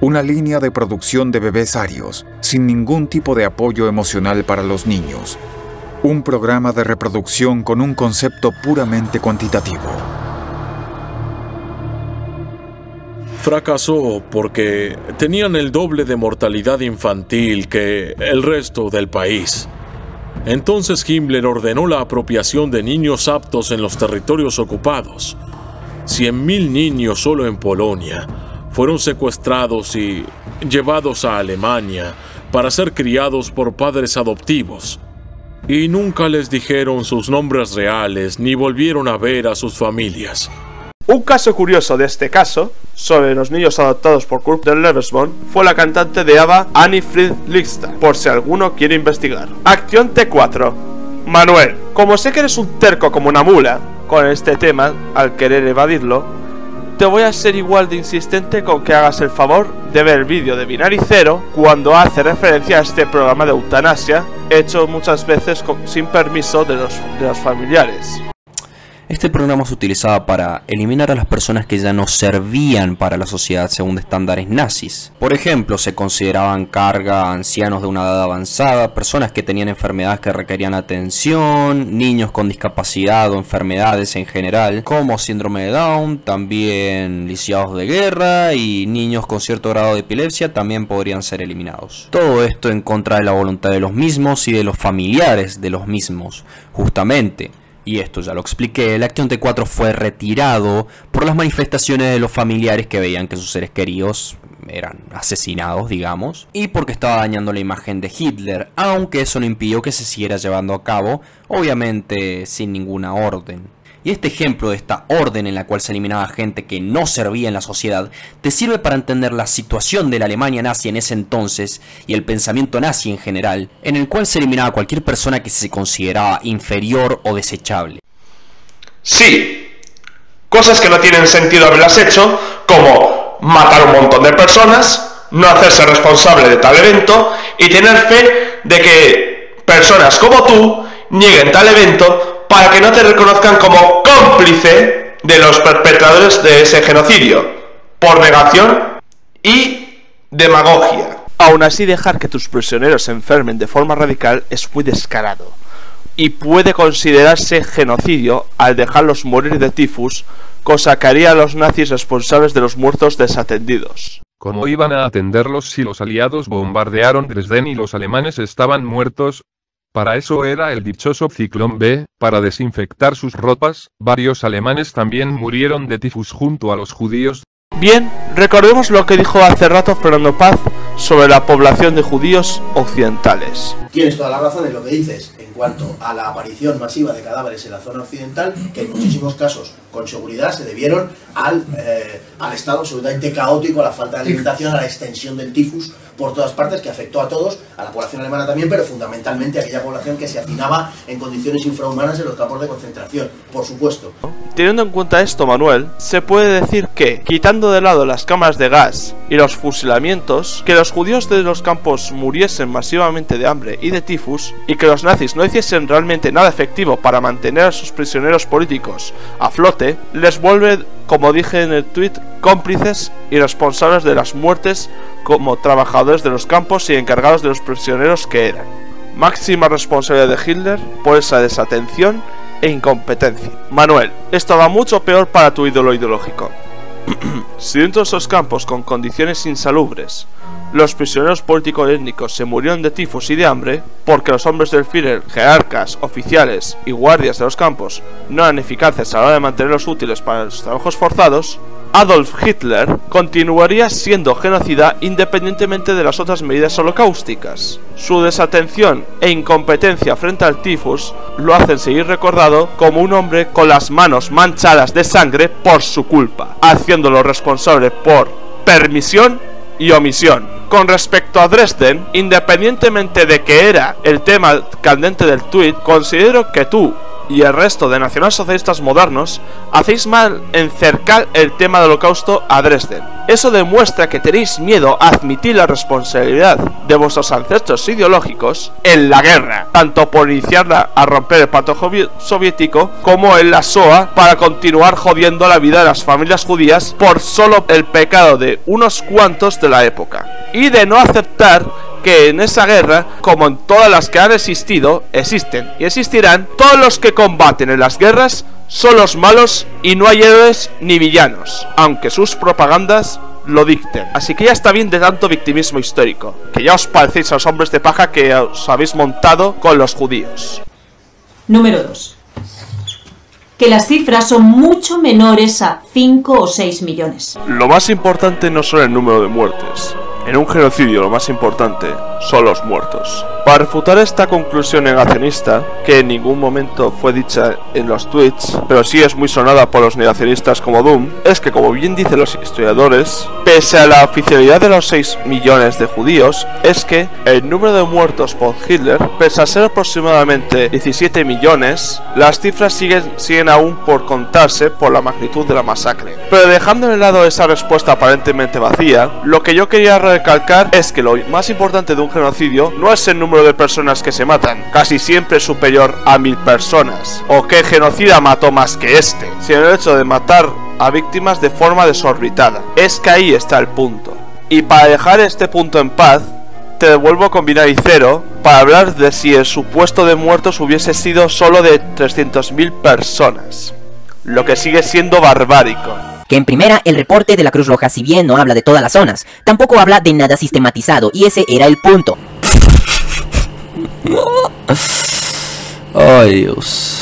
Una línea de producción de bebés arios, sin ningún tipo de apoyo emocional para los niños. Un programa de reproducción con un concepto puramente cuantitativo. Fracasó porque tenían el doble de mortalidad infantil que el resto del país. Entonces Himmler ordenó la apropiación de niños aptos en los territorios ocupados. 100.000 niños solo en Polonia fueron secuestrados y llevados a Alemania para ser criados por padres adoptivos. Y nunca les dijeron sus nombres reales ni volvieron a ver a sus familias. Un caso curioso de este caso, sobre los niños adoptados por Kurt del Lebensborn, fue la cantante de ABBA Annie Friedrichshain, por si alguno quiere investigar. Acción T4. Manuel, como sé que eres un terco como una mula con este tema, al querer evadirlo, te voy a ser igual de insistente con que hagas el favor de ver el vídeo de Binary Zero cuando hace referencia a este programa de eutanasia, hecho muchas veces sin permiso de los familiares. Este programa se utilizaba para eliminar a las personas que ya no servían para la sociedad según estándares nazis. Por ejemplo, se consideraban carga a ancianos de una edad avanzada, personas que tenían enfermedades que requerían atención, niños con discapacidad o enfermedades en general, como síndrome de Down, también lisiados de guerra y niños con cierto grado de epilepsia también podrían ser eliminados. Todo esto en contra de la voluntad de los mismos y de los familiares de los mismos, justamente. Y esto ya lo expliqué, el Acción T4 fue retirado por las manifestaciones de los familiares que veían que sus seres queridos eran asesinados, digamos, y porque estaba dañando la imagen de Hitler, aunque eso no impidió que se siguiera llevando a cabo, obviamente sin ninguna orden. Y este ejemplo de esta orden en la cual se eliminaba gente que no servía en la sociedad, te sirve para entender la situación de la Alemania nazi en ese entonces y el pensamiento nazi en general, en el cual se eliminaba a cualquier persona que se consideraba inferior o desechable. Sí, cosas que no tienen sentido haberlas hecho, como matar a un montón de personas, no hacerse responsable de tal evento y tener fe de que personas como tú nieguen tal evento para que no te reconozcan como cómplice de los perpetradores de ese genocidio, por negación y demagogia. Aún así, dejar que tus prisioneros se enfermen de forma radical es muy descarado, y puede considerarse genocidio al dejarlos morir de tifus, cosa que haría a los nazis responsables de los muertos desatendidos. ¿Cómo iban a atenderlos si los aliados bombardearon Dresden y los alemanes estaban muertos? Para eso era el dichoso Ciclón B, para desinfectar sus ropas. Varios alemanes también murieron de tifus junto a los judíos. Bien, recordemos lo que dijo hace rato Fernando Paz sobre la población de judíos occidentales. Tienes toda la razón en lo que dices en cuanto a la aparición masiva de cadáveres en la zona occidental, que en muchísimos casos, con seguridad, se debieron al estado absolutamente caótico, a la falta de alimentación, a la extensión del tifus por todas partes, que afectó a todos, a la población alemana también, pero fundamentalmente a aquella población que se hacinaba en condiciones infrahumanas en los campos de concentración, por supuesto. Teniendo en cuenta esto, Manuel, se puede decir que, quitando de lado las cámaras de gas y los fusilamientos, que los judíos de los campos muriesen masivamente de hambre y de tifus, y que los nazis no hiciesen realmente nada efectivo para mantener a sus prisioneros políticos a flote, les vuelve, como dije en el tweet, cómplices y responsables de las muertes como trabajadores de los campos y encargados de los prisioneros que eran. Máxima responsabilidad de Hitler por esa desatención e incompetencia. Manuel, esto va mucho peor para tu ídolo ideológico. Si dentro de esos campos con condiciones insalubres los prisioneros políticos étnicos se murieron de tifus y de hambre porque los hombres del Führer, jerarcas, oficiales y guardias de los campos no eran eficaces a la hora de mantenerlos útiles para los trabajos forzados, Adolf Hitler continuaría siendo genocida independientemente de las otras medidas holocausticas. Su desatención e incompetencia frente al tifus lo hacen seguir recordado como un hombre con las manos manchadas de sangre por su culpa, haciéndolo responsable por permisión y omisión. Con respecto a Dresden, independientemente de que era el tema candente del tuit, considero que tú y el resto de nacionalsocialistas modernos hacéis mal en cercar el tema del holocausto a Dresden. Eso demuestra que tenéis miedo a admitir la responsabilidad de vuestros ancestros ideológicos en la guerra, tanto por iniciarla a romper el pacto soviético como en la SOA para continuar jodiendo la vida de las familias judías por solo el pecado de unos cuantos de la época, y de no aceptar que en esa guerra, como en todas las que han existido, existen y existirán, todos los que combaten en las guerras son los malos y no hay héroes ni villanos, aunque sus propagandas lo dicten. Así que ya está bien de tanto victimismo histórico, que ya os parecéis a los hombres de paja que os habéis montado con los judíos. Número 2. Que las cifras son mucho menores a 5 o 6 millones. Lo más importante no son el número de muertes. En un genocidio lo más importante son los muertos. Para refutar esta conclusión negacionista, que en ningún momento fue dicha en los tweets, pero sí es muy sonada por los negacionistas como Doom, es que, como bien dicen los historiadores, pese a la oficialidad de los 6 millones de judíos, es que el número de muertos por Hitler, pese a ser aproximadamente 17 millones, las cifras siguen aún por contarse por la magnitud de la masacre. Pero dejando de lado esa respuesta aparentemente vacía, lo que yo quería recalcar es que lo más importante de un genocidio no es el número de personas que se matan, casi siempre superior a 1000 personas, o qué genocida mató más que este, sino el hecho de matar a víctimas de forma desorbitada. Es que ahí está el punto. Y para dejar este punto en paz, te devuelvo con Binary Zero para hablar de si el supuesto de muertos hubiese sido solo de 300.000 personas, lo que sigue siendo barbárico. Que en primera, el reporte de la Cruz Roja, si bien no habla de todas las zonas, tampoco habla de nada sistematizado, y ese era el punto. Ay, Dios.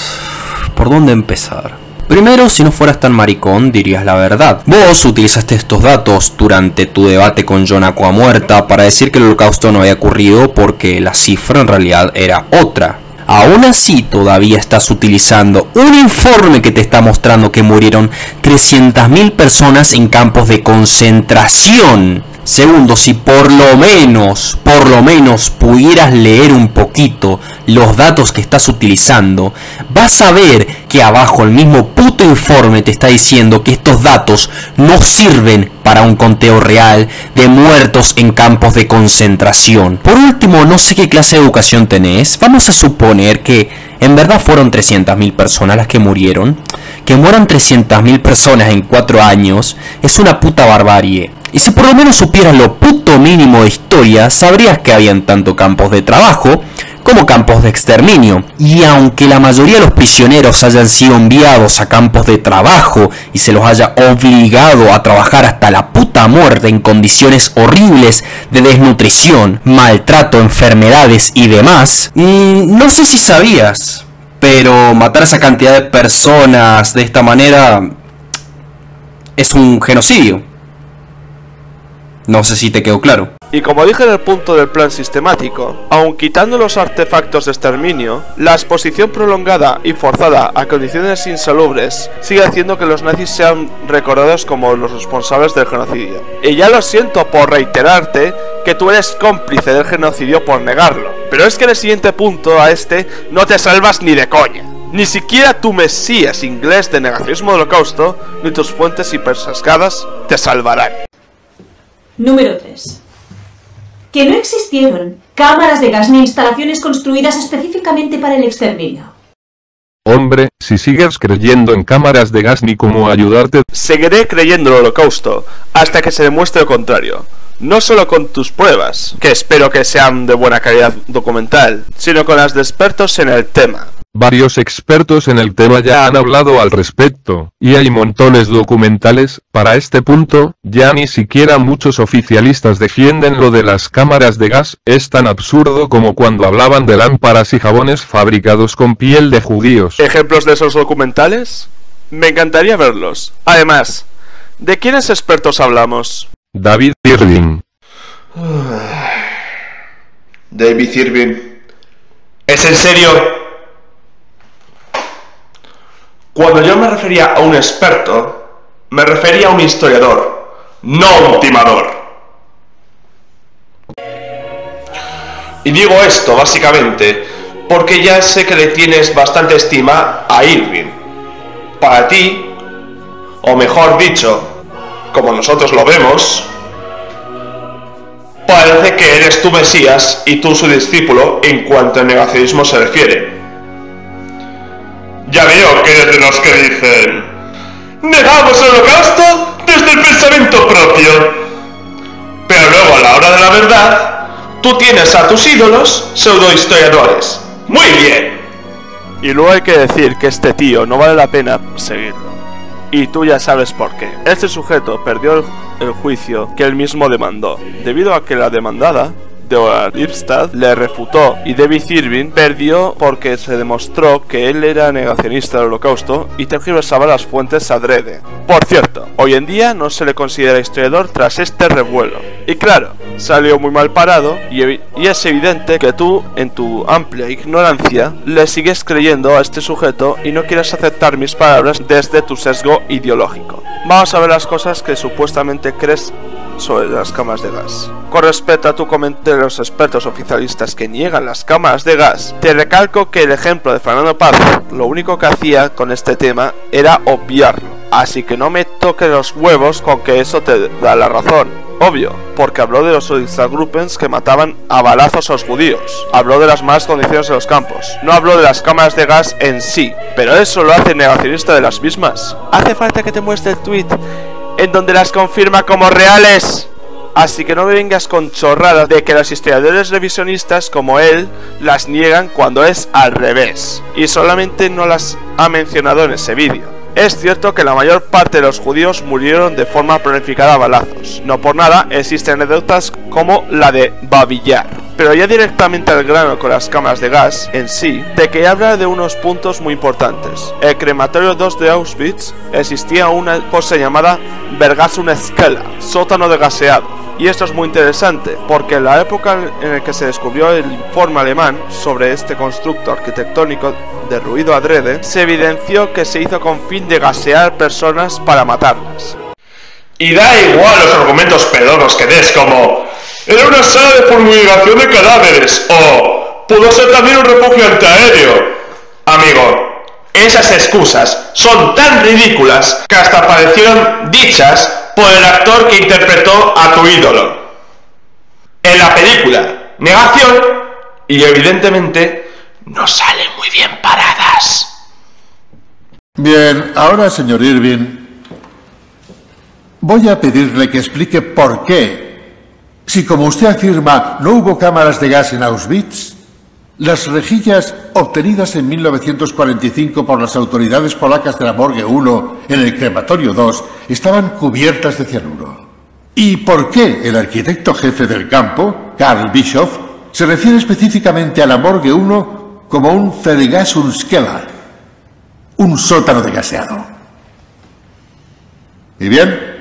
¿Por dónde empezar? Primero, si no fueras tan maricón, dirías la verdad. Vos utilizaste estos datos durante tu debate con John Aquamuerta para decir que el holocausto no había ocurrido porque la cifra en realidad era otra. Aún así, todavía estás utilizando un informe que te está mostrando que murieron 300.000 personas en campos de concentración. Segundo, si por lo menos pudieras leer un poquito los datos que estás utilizando, vas a ver que abajo el mismo puto informe te está diciendo que estos datos no sirven para un conteo real de muertos en campos de concentración. Por último, no sé qué clase de educación tenés. Vamos a suponer que en verdad fueron 300.000 personas las que murieron. Que mueran 300.000 personas en 4 años es una puta barbarie. Y si por lo menos supieras lo puto mínimo de historia, sabrías que habían tanto campos de trabajo como campos de exterminio. Y aunque la mayoría de los prisioneros hayan sido enviados a campos de trabajo y se los haya obligado a trabajar hasta la puta muerte en condiciones horribles de desnutrición, maltrato, enfermedades y demás, no sé si sabías, pero matar a esa cantidad de personas de esta manera es un genocidio. No sé si te quedó claro. Y como dije en el punto del plan sistemático, aun quitando los artefactos de exterminio, la exposición prolongada y forzada a condiciones insalubres sigue haciendo que los nazis sean recordados como los responsables del genocidio. Y ya lo siento por reiterarte que tú eres cómplice del genocidio por negarlo, pero es que en el siguiente punto a este no te salvas ni de coña. Ni siquiera tu mesías inglés de negacionismo del holocausto, ni tus fuentes hipersesgadas te salvarán. Número 3. que no existieron cámaras de gas ni instalaciones construidas específicamente para el exterminio. Hombre, si sigues creyendo en cámaras de gas ni cómo ayudarte... Seguiré creyendo en el Holocausto hasta que se demuestre lo contrario. No solo con tus pruebas, que espero que sean de buena calidad documental, sino con las de expertos en el tema. Varios expertos en el tema ya han hablado al respecto, y hay montones documentales. Para este punto, ya ni siquiera muchos oficialistas defienden lo de las cámaras de gas. Es tan absurdo como cuando hablaban de lámparas y jabones fabricados con piel de judíos. ¿Ejemplos de esos documentales? Me encantaría verlos. Además, ¿de quiénes expertos hablamos? David Irving. David Irving. ¿Es en serio? Cuando yo me refería a un experto, me refería a un historiador, no un timador. Y digo esto básicamente porque ya sé que le tienes bastante estima a Irving. Para ti, o mejor dicho, como nosotros lo vemos, parece que eres tu Mesías y tú su discípulo en cuanto al negacionismo se refiere. Ya veo que eres de los que dicen: negamos el Holocausto desde el pensamiento propio. Pero luego a la hora de la verdad, tú tienes a tus ídolos pseudohistoriadores. Muy bien. Y luego hay que decir que este tío no vale la pena seguirlo. Y tú ya sabes por qué. Este sujeto perdió el juicio que él mismo demandó, debido a que la demandada, Deborah Ipstadt, le refutó, y David Irving perdió porque se demostró que él era negacionista del Holocausto y tergiversaba las fuentes adrede. Por cierto, hoy en día no se le considera historiador tras este revuelo. Y claro, salió muy mal parado y es evidente que tú, en tu amplia ignorancia, le sigues creyendo a este sujeto y no quieres aceptar mis palabras desde tu sesgo ideológico. Vamos a ver las cosas que supuestamente crees sobre las cámaras de gas. Con respecto a tu comentario de los expertos oficialistas que niegan las cámaras de gas, te recalco que el ejemplo de Fernando Paz lo único que hacía con este tema era obviarlo, así que no me toques los huevos con que eso te da la razón. Obvio, porque habló de los Einsatzgruppen que mataban a balazos a los judíos, habló de las malas condiciones de los campos, no habló de las cámaras de gas en sí, pero eso lo hace negacionista de las mismas. Hace falta que te muestre el tweet en donde las confirma como reales. Así que no me vengas con chorradas de que los historiadores revisionistas como él las niegan cuando es al revés. Y solamente no las ha mencionado en ese vídeo. Es cierto que la mayor parte de los judíos murieron de forma planificada a balazos. No por nada existen anécdotas como la de Babillar. Pero ya directamente al grano con las cámaras de gas en sí, de que habla de unos puntos muy importantes. El crematorio 2 de Auschwitz existía una cosa llamada Vergasungskeller, sótano de gaseado. Y esto es muy interesante, porque en la época en la que se descubrió el informe alemán sobre este constructo arquitectónico de ruido adrede, se evidenció que se hizo con fin de gasear personas para matarlas. Y da igual los argumentos pedorros que des, como era una sala de fumigación de cadáveres, o pudo ser también un refugio antiaéreo. Amigo, esas excusas son tan ridículas que hasta parecieron dichas por el actor que interpretó a tu ídolo en la película Negación, y evidentemente no salen muy bien paradas. Bien, ahora, señor Irving, voy a pedirle que explique por qué, si como usted afirma no hubo cámaras de gas en Auschwitz, las rejillas obtenidas en 1945 por las autoridades polacas de la Morgue 1 en el crematorio 2 estaban cubiertas de cianuro. ¿Y por qué el arquitecto jefe del campo, Karl Bischoff, se refiere específicamente a la Morgue 1 como un Vergasungskeller, un sótano de gaseado? ¿Y bien?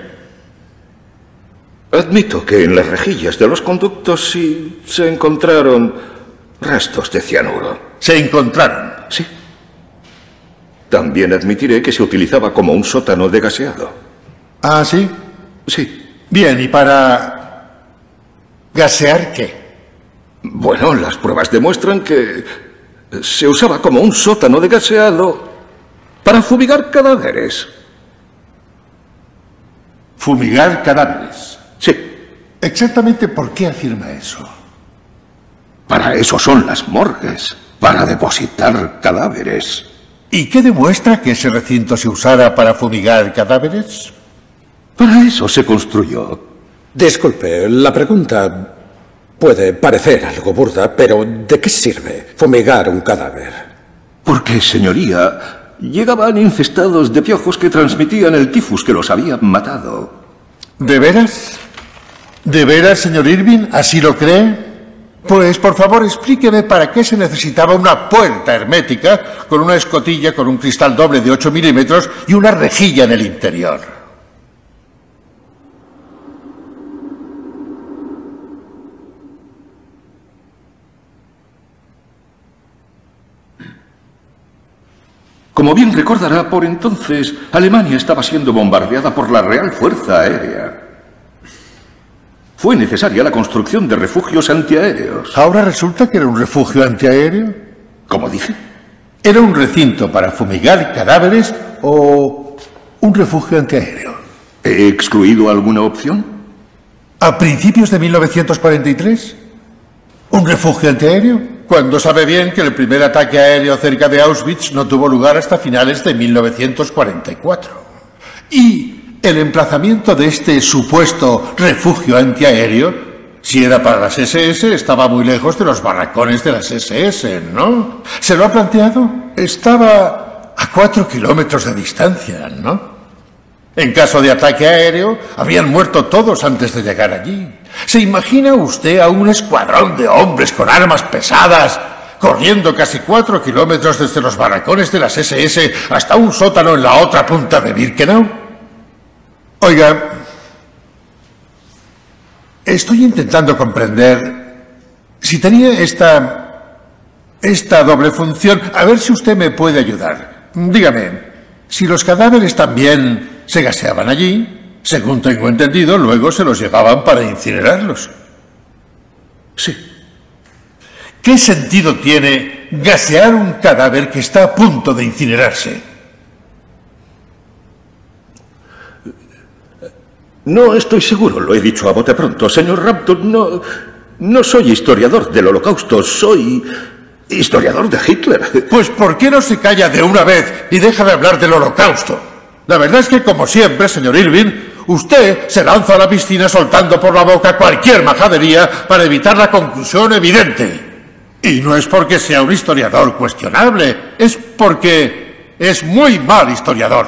Admito que en las rejillas de los conductos sí se encontraron restos de cianuro. ¿Se encontraron? Sí. También admitiré que se utilizaba como un sótano de gaseado. ¿Ah, sí? Sí. Bien, ¿y para gasear qué? Bueno, las pruebas demuestran que se usaba como un sótano de gaseado para fumigar cadáveres. ¿Fumigar cadáveres? Sí. ¿Exactamente por qué afirma eso? Para eso son las morgues, para depositar cadáveres. ¿Y qué demuestra que ese recinto se usara para fumigar cadáveres? Para eso se construyó. Disculpe, la pregunta puede parecer algo burda, pero ¿de qué sirve fumigar un cadáver? Porque, señoría, llegaban infestados de piojos que transmitían el tifus que los habían matado. ¿De veras? ¿De veras, señor Irving? ¿Así lo cree? Pues, por favor, explíqueme para qué se necesitaba una puerta hermética con una escotilla con un cristal doble de 8 milímetros y una rejilla en el interior. Como bien recordará, por entonces Alemania estaba siendo bombardeada por la Real Fuerza Aérea. Fue necesaria la construcción de refugios antiaéreos. ¿Ahora resulta que era un refugio antiaéreo? ¿Cómo dice? ¿Era un recinto para fumigar cadáveres o un refugio antiaéreo? ¿He excluido alguna opción? ¿A principios de 1943? ¿Un refugio antiaéreo? Cuando sabe bien que el primer ataque aéreo cerca de Auschwitz no tuvo lugar hasta finales de 1944. Y el emplazamiento de este supuesto refugio antiaéreo, si era para las SS, estaba muy lejos de los barracones de las SS, ¿no? ¿Se lo ha planteado? Estaba a 4 kilómetros de distancia, ¿no? En caso de ataque aéreo, habrían muerto todos antes de llegar allí. ¿Se imagina usted a un escuadrón de hombres con armas pesadas corriendo casi 4 kilómetros desde los barracones de las SS hasta un sótano en la otra punta de Birkenau? Oiga, estoy intentando comprender si tenía esta doble función. A ver si usted me puede ayudar. Dígame, si los cadáveres también se gaseaban allí, según tengo entendido, luego se los llevaban para incinerarlos. Sí. ¿Qué sentido tiene gasear un cadáver que está a punto de incinerarse? No estoy seguro, lo he dicho a bote pronto. Señor Rampton, no soy historiador del Holocausto, soy historiador de Hitler. Pues ¿por qué no se calla de una vez y deja de hablar del Holocausto? La verdad es que, como siempre, señor Irving, usted se lanza a la piscina soltando por la boca cualquier majadería para evitar la conclusión evidente. Y no es porque sea un historiador cuestionable, es porque es muy mal historiador.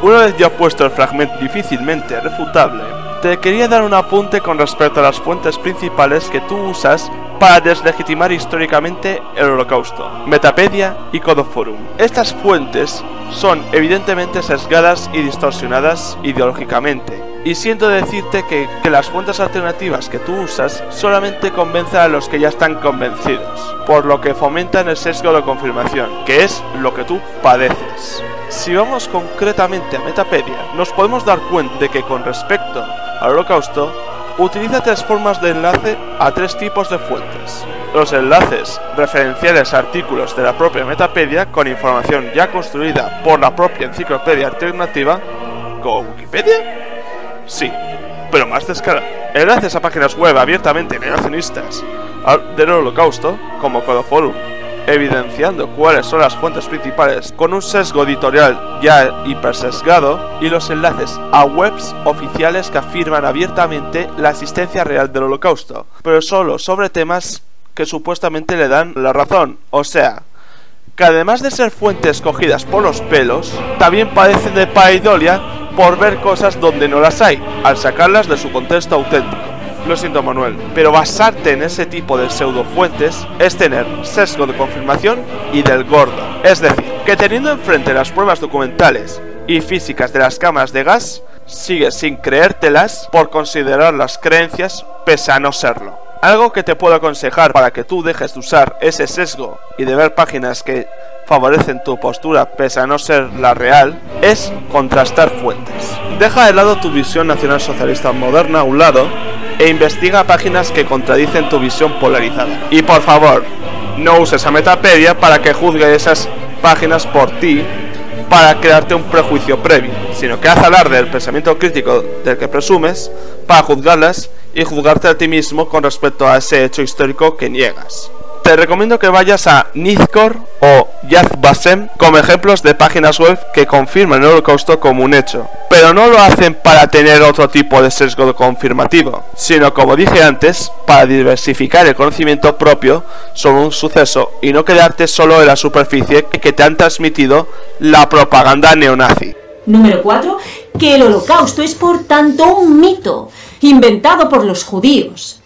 Una vez ya puesto el fragmento difícilmente refutable, te quería dar un apunte con respecto a las fuentes principales que tú usas para deslegitimar históricamente el Holocausto: Metapedia y Codoforum. Estas fuentes son evidentemente sesgadas y distorsionadas ideológicamente, y siento decirte que las fuentes alternativas que tú usas solamente convencen a los que ya están convencidos, por lo que fomentan el sesgo de confirmación, que es lo que tú padeces. Si vamos concretamente a Metapedia, nos podemos dar cuenta de que con respecto al Holocausto, utiliza 3 formas de enlace a 3 tipos de fuentes. Los enlaces referenciales a artículos de la propia Metapedia con información ya construida por la propia enciclopedia alternativa, como Wikipedia. Sí, pero más descarado. Enlaces a páginas web abiertamente negacionistas del Holocausto, como Codoforum, evidenciando cuáles son las fuentes principales con un sesgo editorial ya hipersesgado, y los enlaces a webs oficiales que afirman abiertamente la existencia real del Holocausto, pero solo sobre temas que supuestamente le dan la razón. O sea, que además de ser fuentes cogidas por los pelos, también padecen de pareidolia por ver cosas donde no las hay, al sacarlas de su contexto auténtico. Lo siento, Manuel, pero basarte en ese tipo de pseudofuentes es tener sesgo de confirmación y del gordo. Es decir, que teniendo enfrente las pruebas documentales y físicas de las cámaras de gas, sigues sin creértelas por considerar las creencias pese a no serlo. Algo que te puedo aconsejar para que tú dejes de usar ese sesgo y de ver páginas que favorecen tu postura pese a no ser la real, es contrastar fuentes. Deja de lado tu visión nacionalsocialista moderna a un lado e investiga páginas que contradicen tu visión polarizada. Y por favor, no uses a Metapedia para que juzgue esas páginas por ti, para crearte un prejuicio previo, sino que haz alarde del pensamiento crítico del que presumes para juzgarlas y juzgarte a ti mismo con respecto a ese hecho histórico que niegas. Te recomiendo que vayas a Nizhgorod o Yad Vashem como ejemplos de páginas web que confirman el Holocausto como un hecho, pero no lo hacen para tener otro tipo de sesgo confirmativo, sino, como dije antes, para diversificar el conocimiento propio sobre un suceso y no quedarte solo en la superficie que te han transmitido la propaganda neonazi. Número 4. Que el Holocausto es por tanto un mito, inventado por los judíos,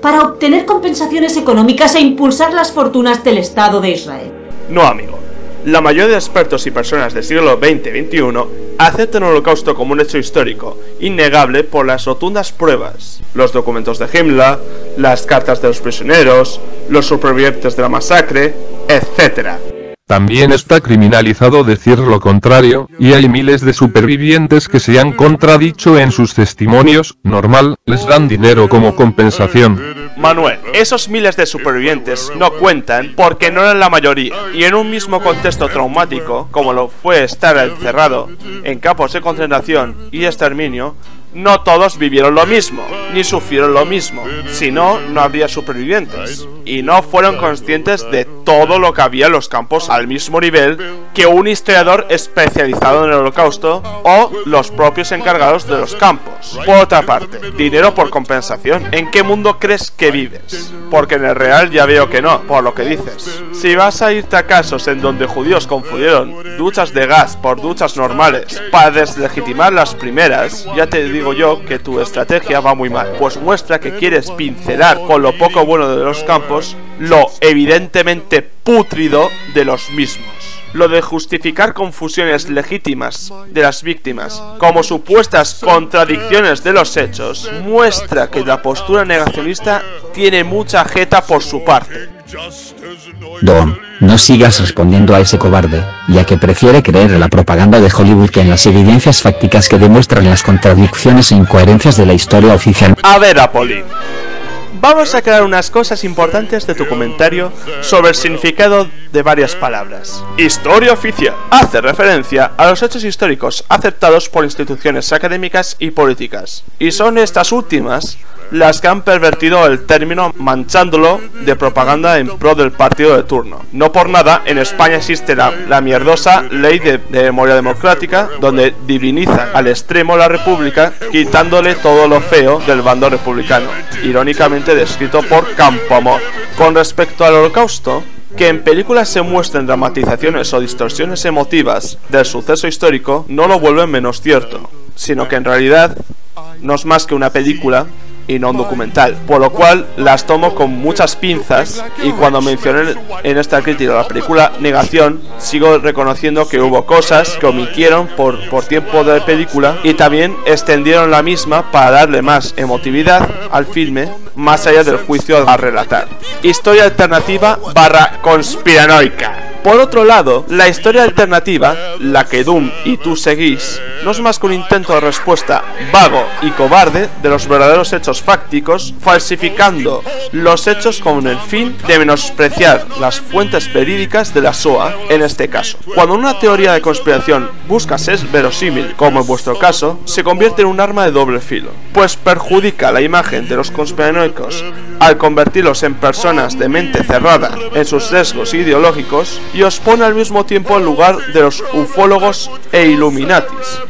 para obtener compensaciones económicas e impulsar las fortunas del Estado de Israel. No, amigo. La mayoría de expertos y personas del siglo XX y XXI aceptan el Holocausto como un hecho histórico, innegable por las rotundas pruebas. Los documentos de Himmler, las cartas de los prisioneros, los supervivientes de la masacre, etc. También está criminalizado decir lo contrario, y hay miles de supervivientes que se han contradicho en sus testimonios. Normal, les dan dinero como compensación. Manuel, esos miles de supervivientes no cuentan porque no eran la mayoría, y en un mismo contexto traumático, como lo fue estar encerrado en campos de concentración y exterminio, no todos vivieron lo mismo, ni sufrieron lo mismo, si no, no habría supervivientes, y no fueron conscientes de todo lo que había en los campos al mismo nivel que un historiador especializado en el Holocausto o los propios encargados de los campos. Por otra parte, dinero por compensación, ¿en qué mundo crees que vives? Porque en el real ya veo que no, por lo que dices. Si vas a irte a casos en donde judíos confundieron duchas de gas por duchas normales para deslegitimar las primeras, ya te digo yo que tu estrategia va muy mal, pues muestra que quieres pincelar con lo poco bueno de los campos lo evidentemente pútrido de los mismos. Lo de justificar confusiones legítimas de las víctimas como supuestas contradicciones de los hechos muestra que la postura negacionista tiene mucha jeta por su parte. Don, no sigas respondiendo a ese cobarde, ya que prefiere creer en la propaganda de Hollywood que en las evidencias fácticas que demuestran las contradicciones e incoherencias de la historia oficial. A ver, Apolín, vamos a aclarar unas cosas importantes de tu comentario sobre el significado de varias palabras. Historia oficial hace referencia a los hechos históricos aceptados por instituciones académicas y políticas, y son estas últimas las que han pervertido el término manchándolo de propaganda en pro del partido de turno. No por nada, en España existe la mierdosa ley de memoria democrática, donde diviniza al extremo la república, quitándole todo lo feo del bando republicano, irónicamente descrito por Campoamor. Con respecto al Holocausto, que en películas se muestren dramatizaciones o distorsiones emotivas del suceso histórico no lo vuelven menos cierto, sino que en realidad no es más que una película y no un documental, por lo cual las tomo con muchas pinzas, y cuando mencioné en esta crítica la película Negación, sigo reconociendo que hubo cosas que omitieron por tiempo de película y también extendieron la misma para darle más emotividad al filme, más allá del juicio a relatar. Historia alternativa / conspiranoica. Por otro lado, la historia alternativa, la que Doom y tú seguís, no es más que un intento de respuesta vago y cobarde de los verdaderos hechos fácticos, falsificando los hechos con el fin de menospreciar las fuentes verídicas de la SOA, en este caso. Cuando una teoría de conspiración busca ser verosímil, como en vuestro caso, se convierte en un arma de doble filo, pues perjudica la imagen de los conspiranoicos al convertirlos en personas de mente cerrada en sus sesgos ideológicos, y os pone al mismo tiempo en lugar de los ufólogos e illuminatis,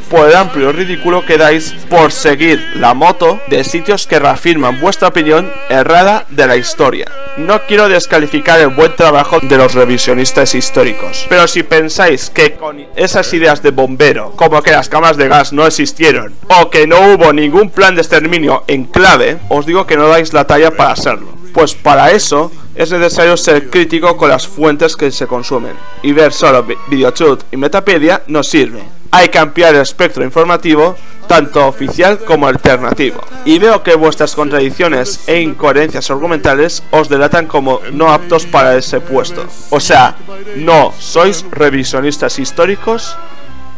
por el amplio ridículo que dais por seguir la moto de sitios que reafirman vuestra opinión errada de la historia. No quiero descalificar el buen trabajo de los revisionistas históricos, pero si pensáis que con esas ideas de bombero, como que las cámaras de gas no existieron, o que no hubo ningún plan de exterminio en clave, os digo que no dais la talla para hacerlo, pues para eso es necesario ser crítico con las fuentes que se consumen, y ver solo Videochut y Metapedia no sirve. Hay que ampliar el espectro informativo, tanto oficial como alternativo. Y veo que vuestras contradicciones e incoherencias argumentales os delatan como no aptos para ese puesto. O sea, no sois revisionistas históricos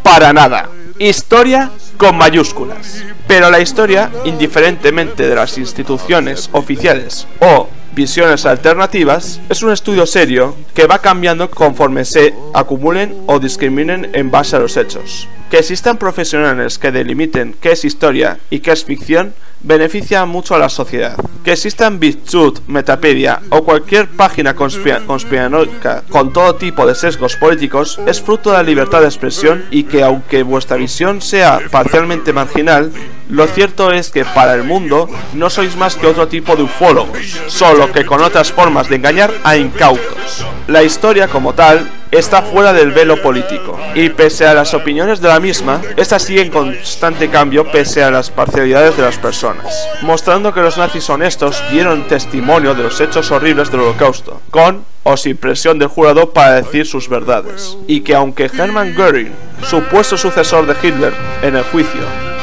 para nada. Historia con mayúsculas. Pero la historia, indiferentemente de las instituciones oficiales o visiones alternativas, es un estudio serio que va cambiando conforme se acumulen o discriminen en base a los hechos. Que existan profesionales que delimiten qué es historia y qué es ficción beneficia mucho a la sociedad. Que existan BitChute, Metapedia o cualquier página conspiranoica con todo tipo de sesgos políticos es fruto de la libertad de expresión, y que aunque vuestra visión sea parcialmente marginal, lo cierto es que para el mundo no sois más que otro tipo de ufólogos, solo que con otras formas de engañar a incautos. La historia como tal está fuera del velo político, y pese a las opiniones de la misma, esta sigue en constante cambio pese a las parcialidades de las personas, mostrando que los nazis honestos dieron testimonio de los hechos horribles del Holocausto, con o sin presión del jurado para decir sus verdades, y que aunque Hermann Göring, supuesto sucesor de Hitler en el juicio,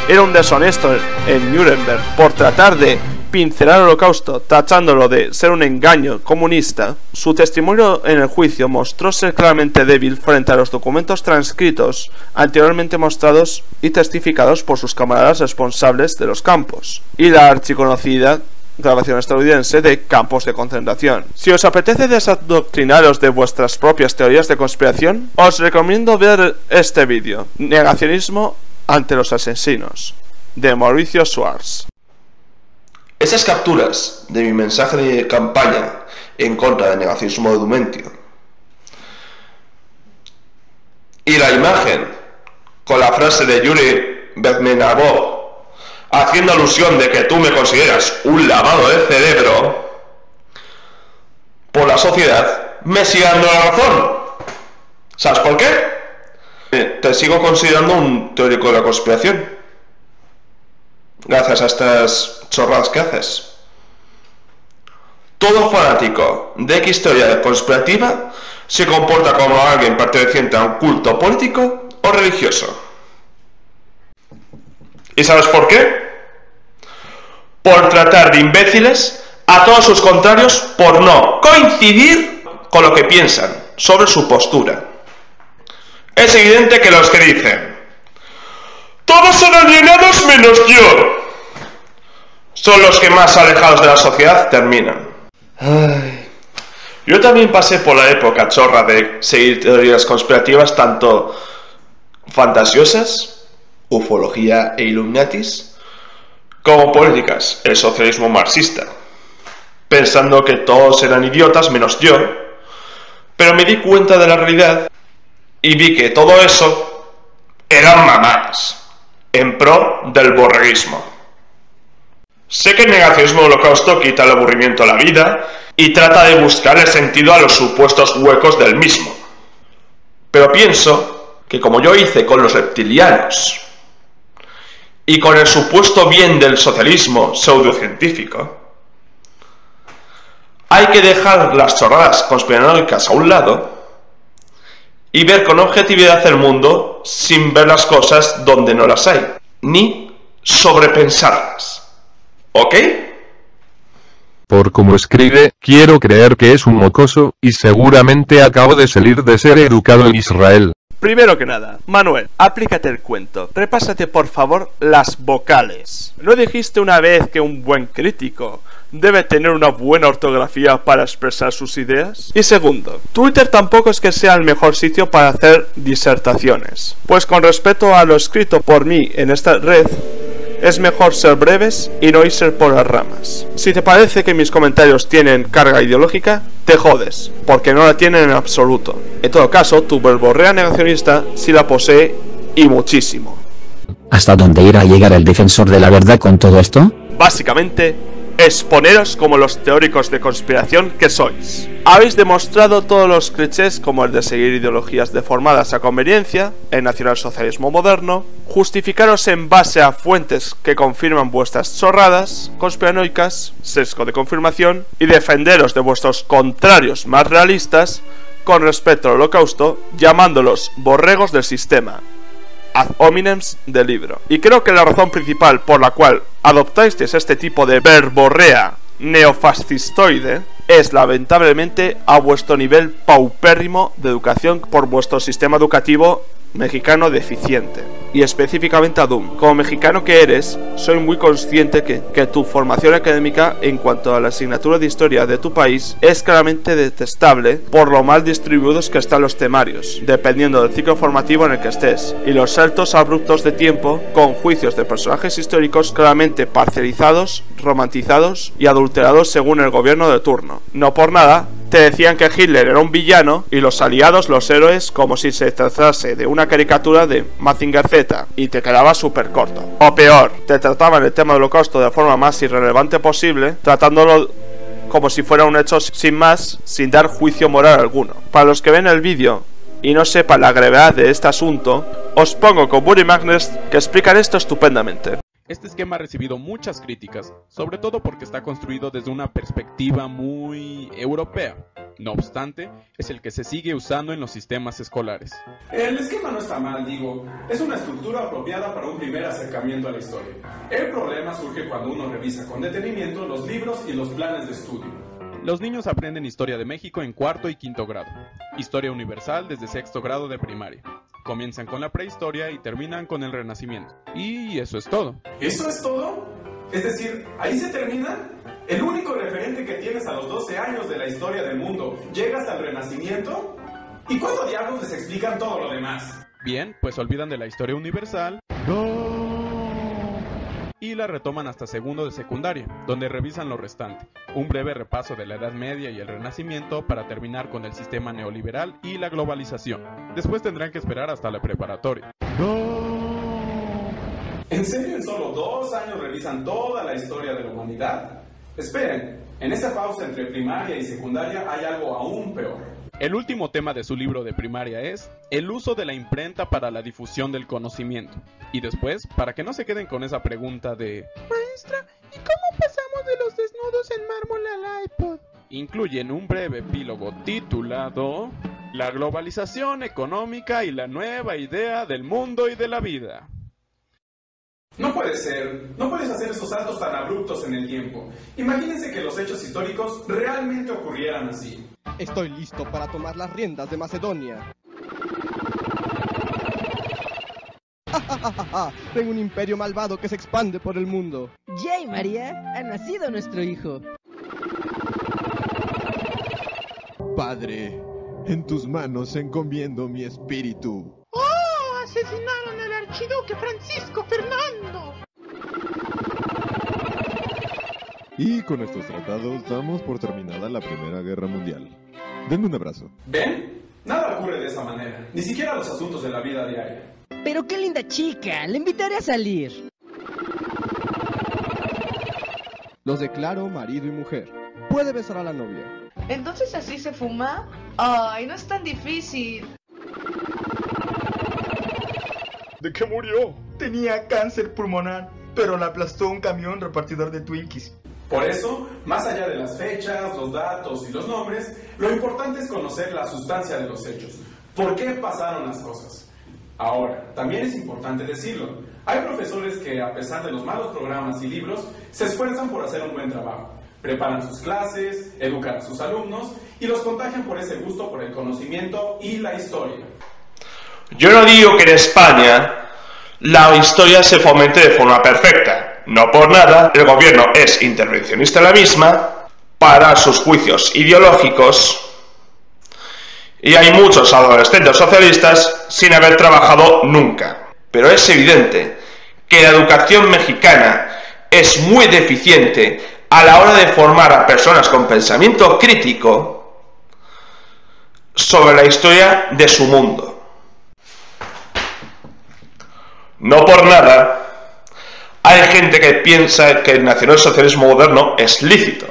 era un deshonesto en Nuremberg por tratar de pincelar el Holocausto tachándolo de ser un engaño comunista, su testimonio en el juicio mostró ser claramente débil frente a los documentos transcritos anteriormente mostrados y testificados por sus camaradas responsables de los campos, y la archiconocida grabación estadounidense de campos de concentración. Si os apetece desadoctrinaros de vuestras propias teorías de conspiración, os recomiendo ver este vídeo, Negacionismo ante los asesinos, de Mauricio Schwartz. Esas capturas de mi mensaje de campaña en contra del negacionismo de Dumentio y la imagen con la frase de Yuri Bezmenov haciendo alusión de que tú me consideras un lavado de cerebro por la sociedad, me sigue dando la razón. ¿Sabes por qué? Te sigo considerando un teórico de la conspiración gracias a estas chorradas que haces. Todo fanático de X teoría conspirativa se comporta como alguien perteneciente a un culto político o religioso. ¿Y sabes por qué? Por tratar de imbéciles a todos sus contrarios por no coincidir con lo que piensan sobre su postura. Es evidente que los que dicen todos son alienados menos yo son los que más alejados de la sociedad terminan. Ay. Yo también pasé por la época chorra de seguir teorías conspirativas tanto fantasiosas, ufología e illuminatis, como políticas, el socialismo marxista, pensando que todos eran idiotas menos yo, pero me di cuenta de la realidad y vi que todo eso eran mamadas en pro del borreguismo. Sé que el negacionismo del Holocausto quita el aburrimiento a la vida y trata de buscar el sentido a los supuestos huecos del mismo. Pero pienso que como yo hice con los reptilianos y con el supuesto bien del socialismo pseudocientífico, hay que dejar las chorradas conspiranoicas a un lado y ver con objetividad el mundo sin ver las cosas donde no las hay, ni sobrepensarlas. ¿Ok? Por como escribe, quiero creer que es un mocoso, y seguramente acabo de salir de ser educado en Israel. Primero que nada, Manuel, aplícate el cuento. Repásate por favor las vocales. ¿No dijiste una vez que un buen crítico debe tener una buena ortografía para expresar sus ideas? Y segundo, Twitter tampoco es que sea el mejor sitio para hacer disertaciones, pues con respecto a lo escrito por mí en esta red, es mejor ser breves y no irse por las ramas. Si te parece que mis comentarios tienen carga ideológica, te jodes, porque no la tienen en absoluto. En todo caso, tu verborrea negacionista sí la posee, y muchísimo. ¿Hasta dónde irá a llegar el defensor de la verdad con todo esto? Básicamente, exponeros como los teóricos de conspiración que sois. Habéis demostrado todos los clichés como el de seguir ideologías deformadas a conveniencia, el nacionalsocialismo moderno, justificaros en base a fuentes que confirman vuestras chorradas conspiranoicas, sesgo de confirmación, y defenderos de vuestros contrarios más realistas con respecto al Holocausto, llamándolos borregos del sistema, ad hominems del libro. Y creo que la razón principal por la cual adoptáis este tipo de verborrea neofascistoide es lamentablemente a vuestro nivel paupérrimo de educación por vuestro sistema educativo mexicano deficiente. y específicamente a Doom. Como mexicano que eres, soy muy consciente que tu formación académica en cuanto a la asignatura de historia de tu país es claramente detestable por lo mal distribuidos que están los temarios, dependiendo del ciclo formativo en el que estés, y los saltos abruptos de tiempo con juicios de personajes históricos claramente parcializados, romantizados y adulterados según el gobierno de turno. No por nada te decían que Hitler era un villano y los aliados los héroes como si se tratase de una caricatura de Mazinger Z, y te quedaba súper corto. O peor, te trataban el tema del Holocausto de la forma más irrelevante posible, tratándolo como si fuera un hecho sin más, sin dar juicio moral alguno. Para los que ven el vídeo y no sepan la gravedad de este asunto, os pongo con Buddy Magnus que explican esto estupendamente. Este esquema ha recibido muchas críticas, sobre todo porque está construido desde una perspectiva muy europea. No obstante, es el que se sigue usando en los sistemas escolares. El esquema no está mal, digo. Es una estructura apropiada para un primer acercamiento a la historia. El problema surge cuando uno revisa con detenimiento los libros y los planes de estudio. Los niños aprenden historia de México en 4º y 5º grado, historia universal desde 6º grado de primaria. Comienzan con la prehistoria y terminan con el Renacimiento. Y eso es todo. ¿Eso es todo? Es decir, ¿ahí se termina? ¿El único referente que tienes a los 12 años de la historia del mundo llega hasta el Renacimiento? ¿Y cuándo diablos les explican todo lo demás? Bien, pues olvidan de la historia universal y la retoman hasta 2º de secundaria, donde revisan lo restante, un breve repaso de la Edad Media y el Renacimiento para terminar con el sistema neoliberal y la globalización. Después tendrán que esperar hasta la preparatoria. ¿En serio en solo 2 años revisan toda la historia de la humanidad? Esperen, en esa pausa entre primaria y secundaria hay algo aún peor. El último tema de su libro de primaria es el uso de la imprenta para la difusión del conocimiento. Y después, para que no se queden con esa pregunta de Maestra, ¿y cómo pasamos de los desnudos en mármol al iPod? Incluyen un breve epílogo titulado La globalización económica y la nueva idea del mundo y de la vida. No puede ser, no puedes hacer esos saltos tan abruptos en el tiempo. Imagínense que los hechos históricos realmente ocurrieran así. Estoy listo para tomar las riendas de Macedonia. Tengo un imperio malvado que se expande por el mundo. Jay, María, ha nacido nuestro hijo. Padre, en tus manos encomiendo mi espíritu. ¡Oh! ¡Asesinaron al archiduque Francisco Fernando! Y con estos tratados damos por terminada la Primera Guerra Mundial. Denme un abrazo. ¿Ven? Nada ocurre de esa manera, ni siquiera los asuntos de la vida diaria. Pero qué linda chica, le invitaré a salir. Los declaro marido y mujer. Puede besar a la novia. ¿Entonces así se fuma? Ay, no es tan difícil. ¿De qué murió? Tenía cáncer pulmonar, pero la aplastó un camión repartidor de Twinkies. Por eso, más allá de las fechas, los datos y los nombres, lo importante es conocer la sustancia de los hechos. ¿Por qué pasaron las cosas? Ahora, también es importante decirlo. Hay profesores que, a pesar de los malos programas y libros, se esfuerzan por hacer un buen trabajo. Preparan sus clases, educan a sus alumnos y los contagian por ese gusto por el conocimiento y la historia. Yo no digo que en España la historia se fomente de forma perfecta. No por nada, el gobierno es intervencionista en la misma para sus juicios ideológicos y hay muchos adolescentes socialistas sin haber trabajado nunca. Pero es evidente que la educación mexicana es muy deficiente a la hora de formar a personas con pensamiento crítico sobre la historia de su mundo. No por nada hay gente que piensa que el nacionalsocialismo moderno es lícito,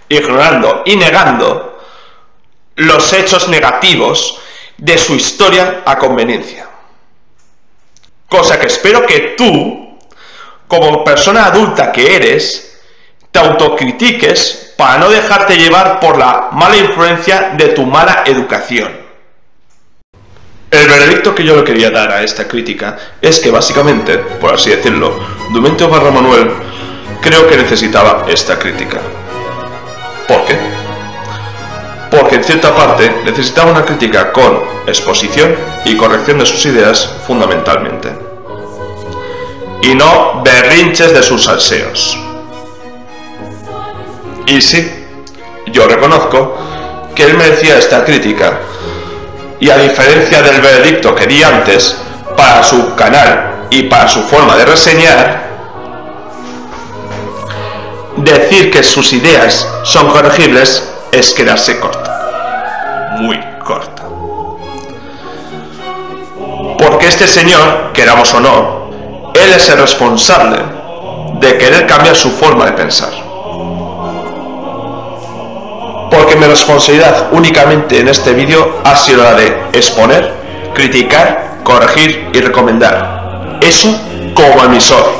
ignorando y negando los hechos negativos de su historia a conveniencia. Cosa que espero que tú, como persona adulta que eres, te autocritiques para no dejarte llevar por la mala influencia de tu mala educación. El veredicto que yo le quería dar a esta crítica es que básicamente, por así decirlo, Dumentio Barra Manuel creo que necesitaba esta crítica. ¿Por qué? Porque en cierta parte necesitaba una crítica con exposición y corrección de sus ideas fundamentalmente. y no berrinches de sus salseos. Y sí, yo reconozco que él merecía esta crítica, y a diferencia del veredicto que di antes para su canal y para su forma de reseñar, decir que sus ideas son corregibles es quedarse corta, muy corta. Porque este señor, queramos o no, él es el responsable de querer cambiar su forma de pensar. Porque mi responsabilidad únicamente en este vídeo ha sido la de exponer, criticar, corregir y recomendar. Eso como emisor.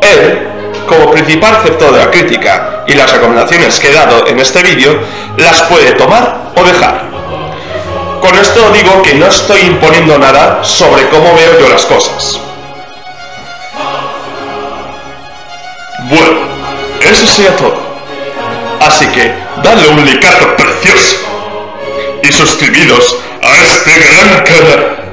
Él, como principal receptor de la crítica y las recomendaciones que he dado en este vídeo, las puede tomar o dejar. Con esto digo que no estoy imponiendo nada sobre cómo veo yo las cosas. Bueno, eso sería todo. Así que dadle un likeazo precioso y suscribiros a este gran canal.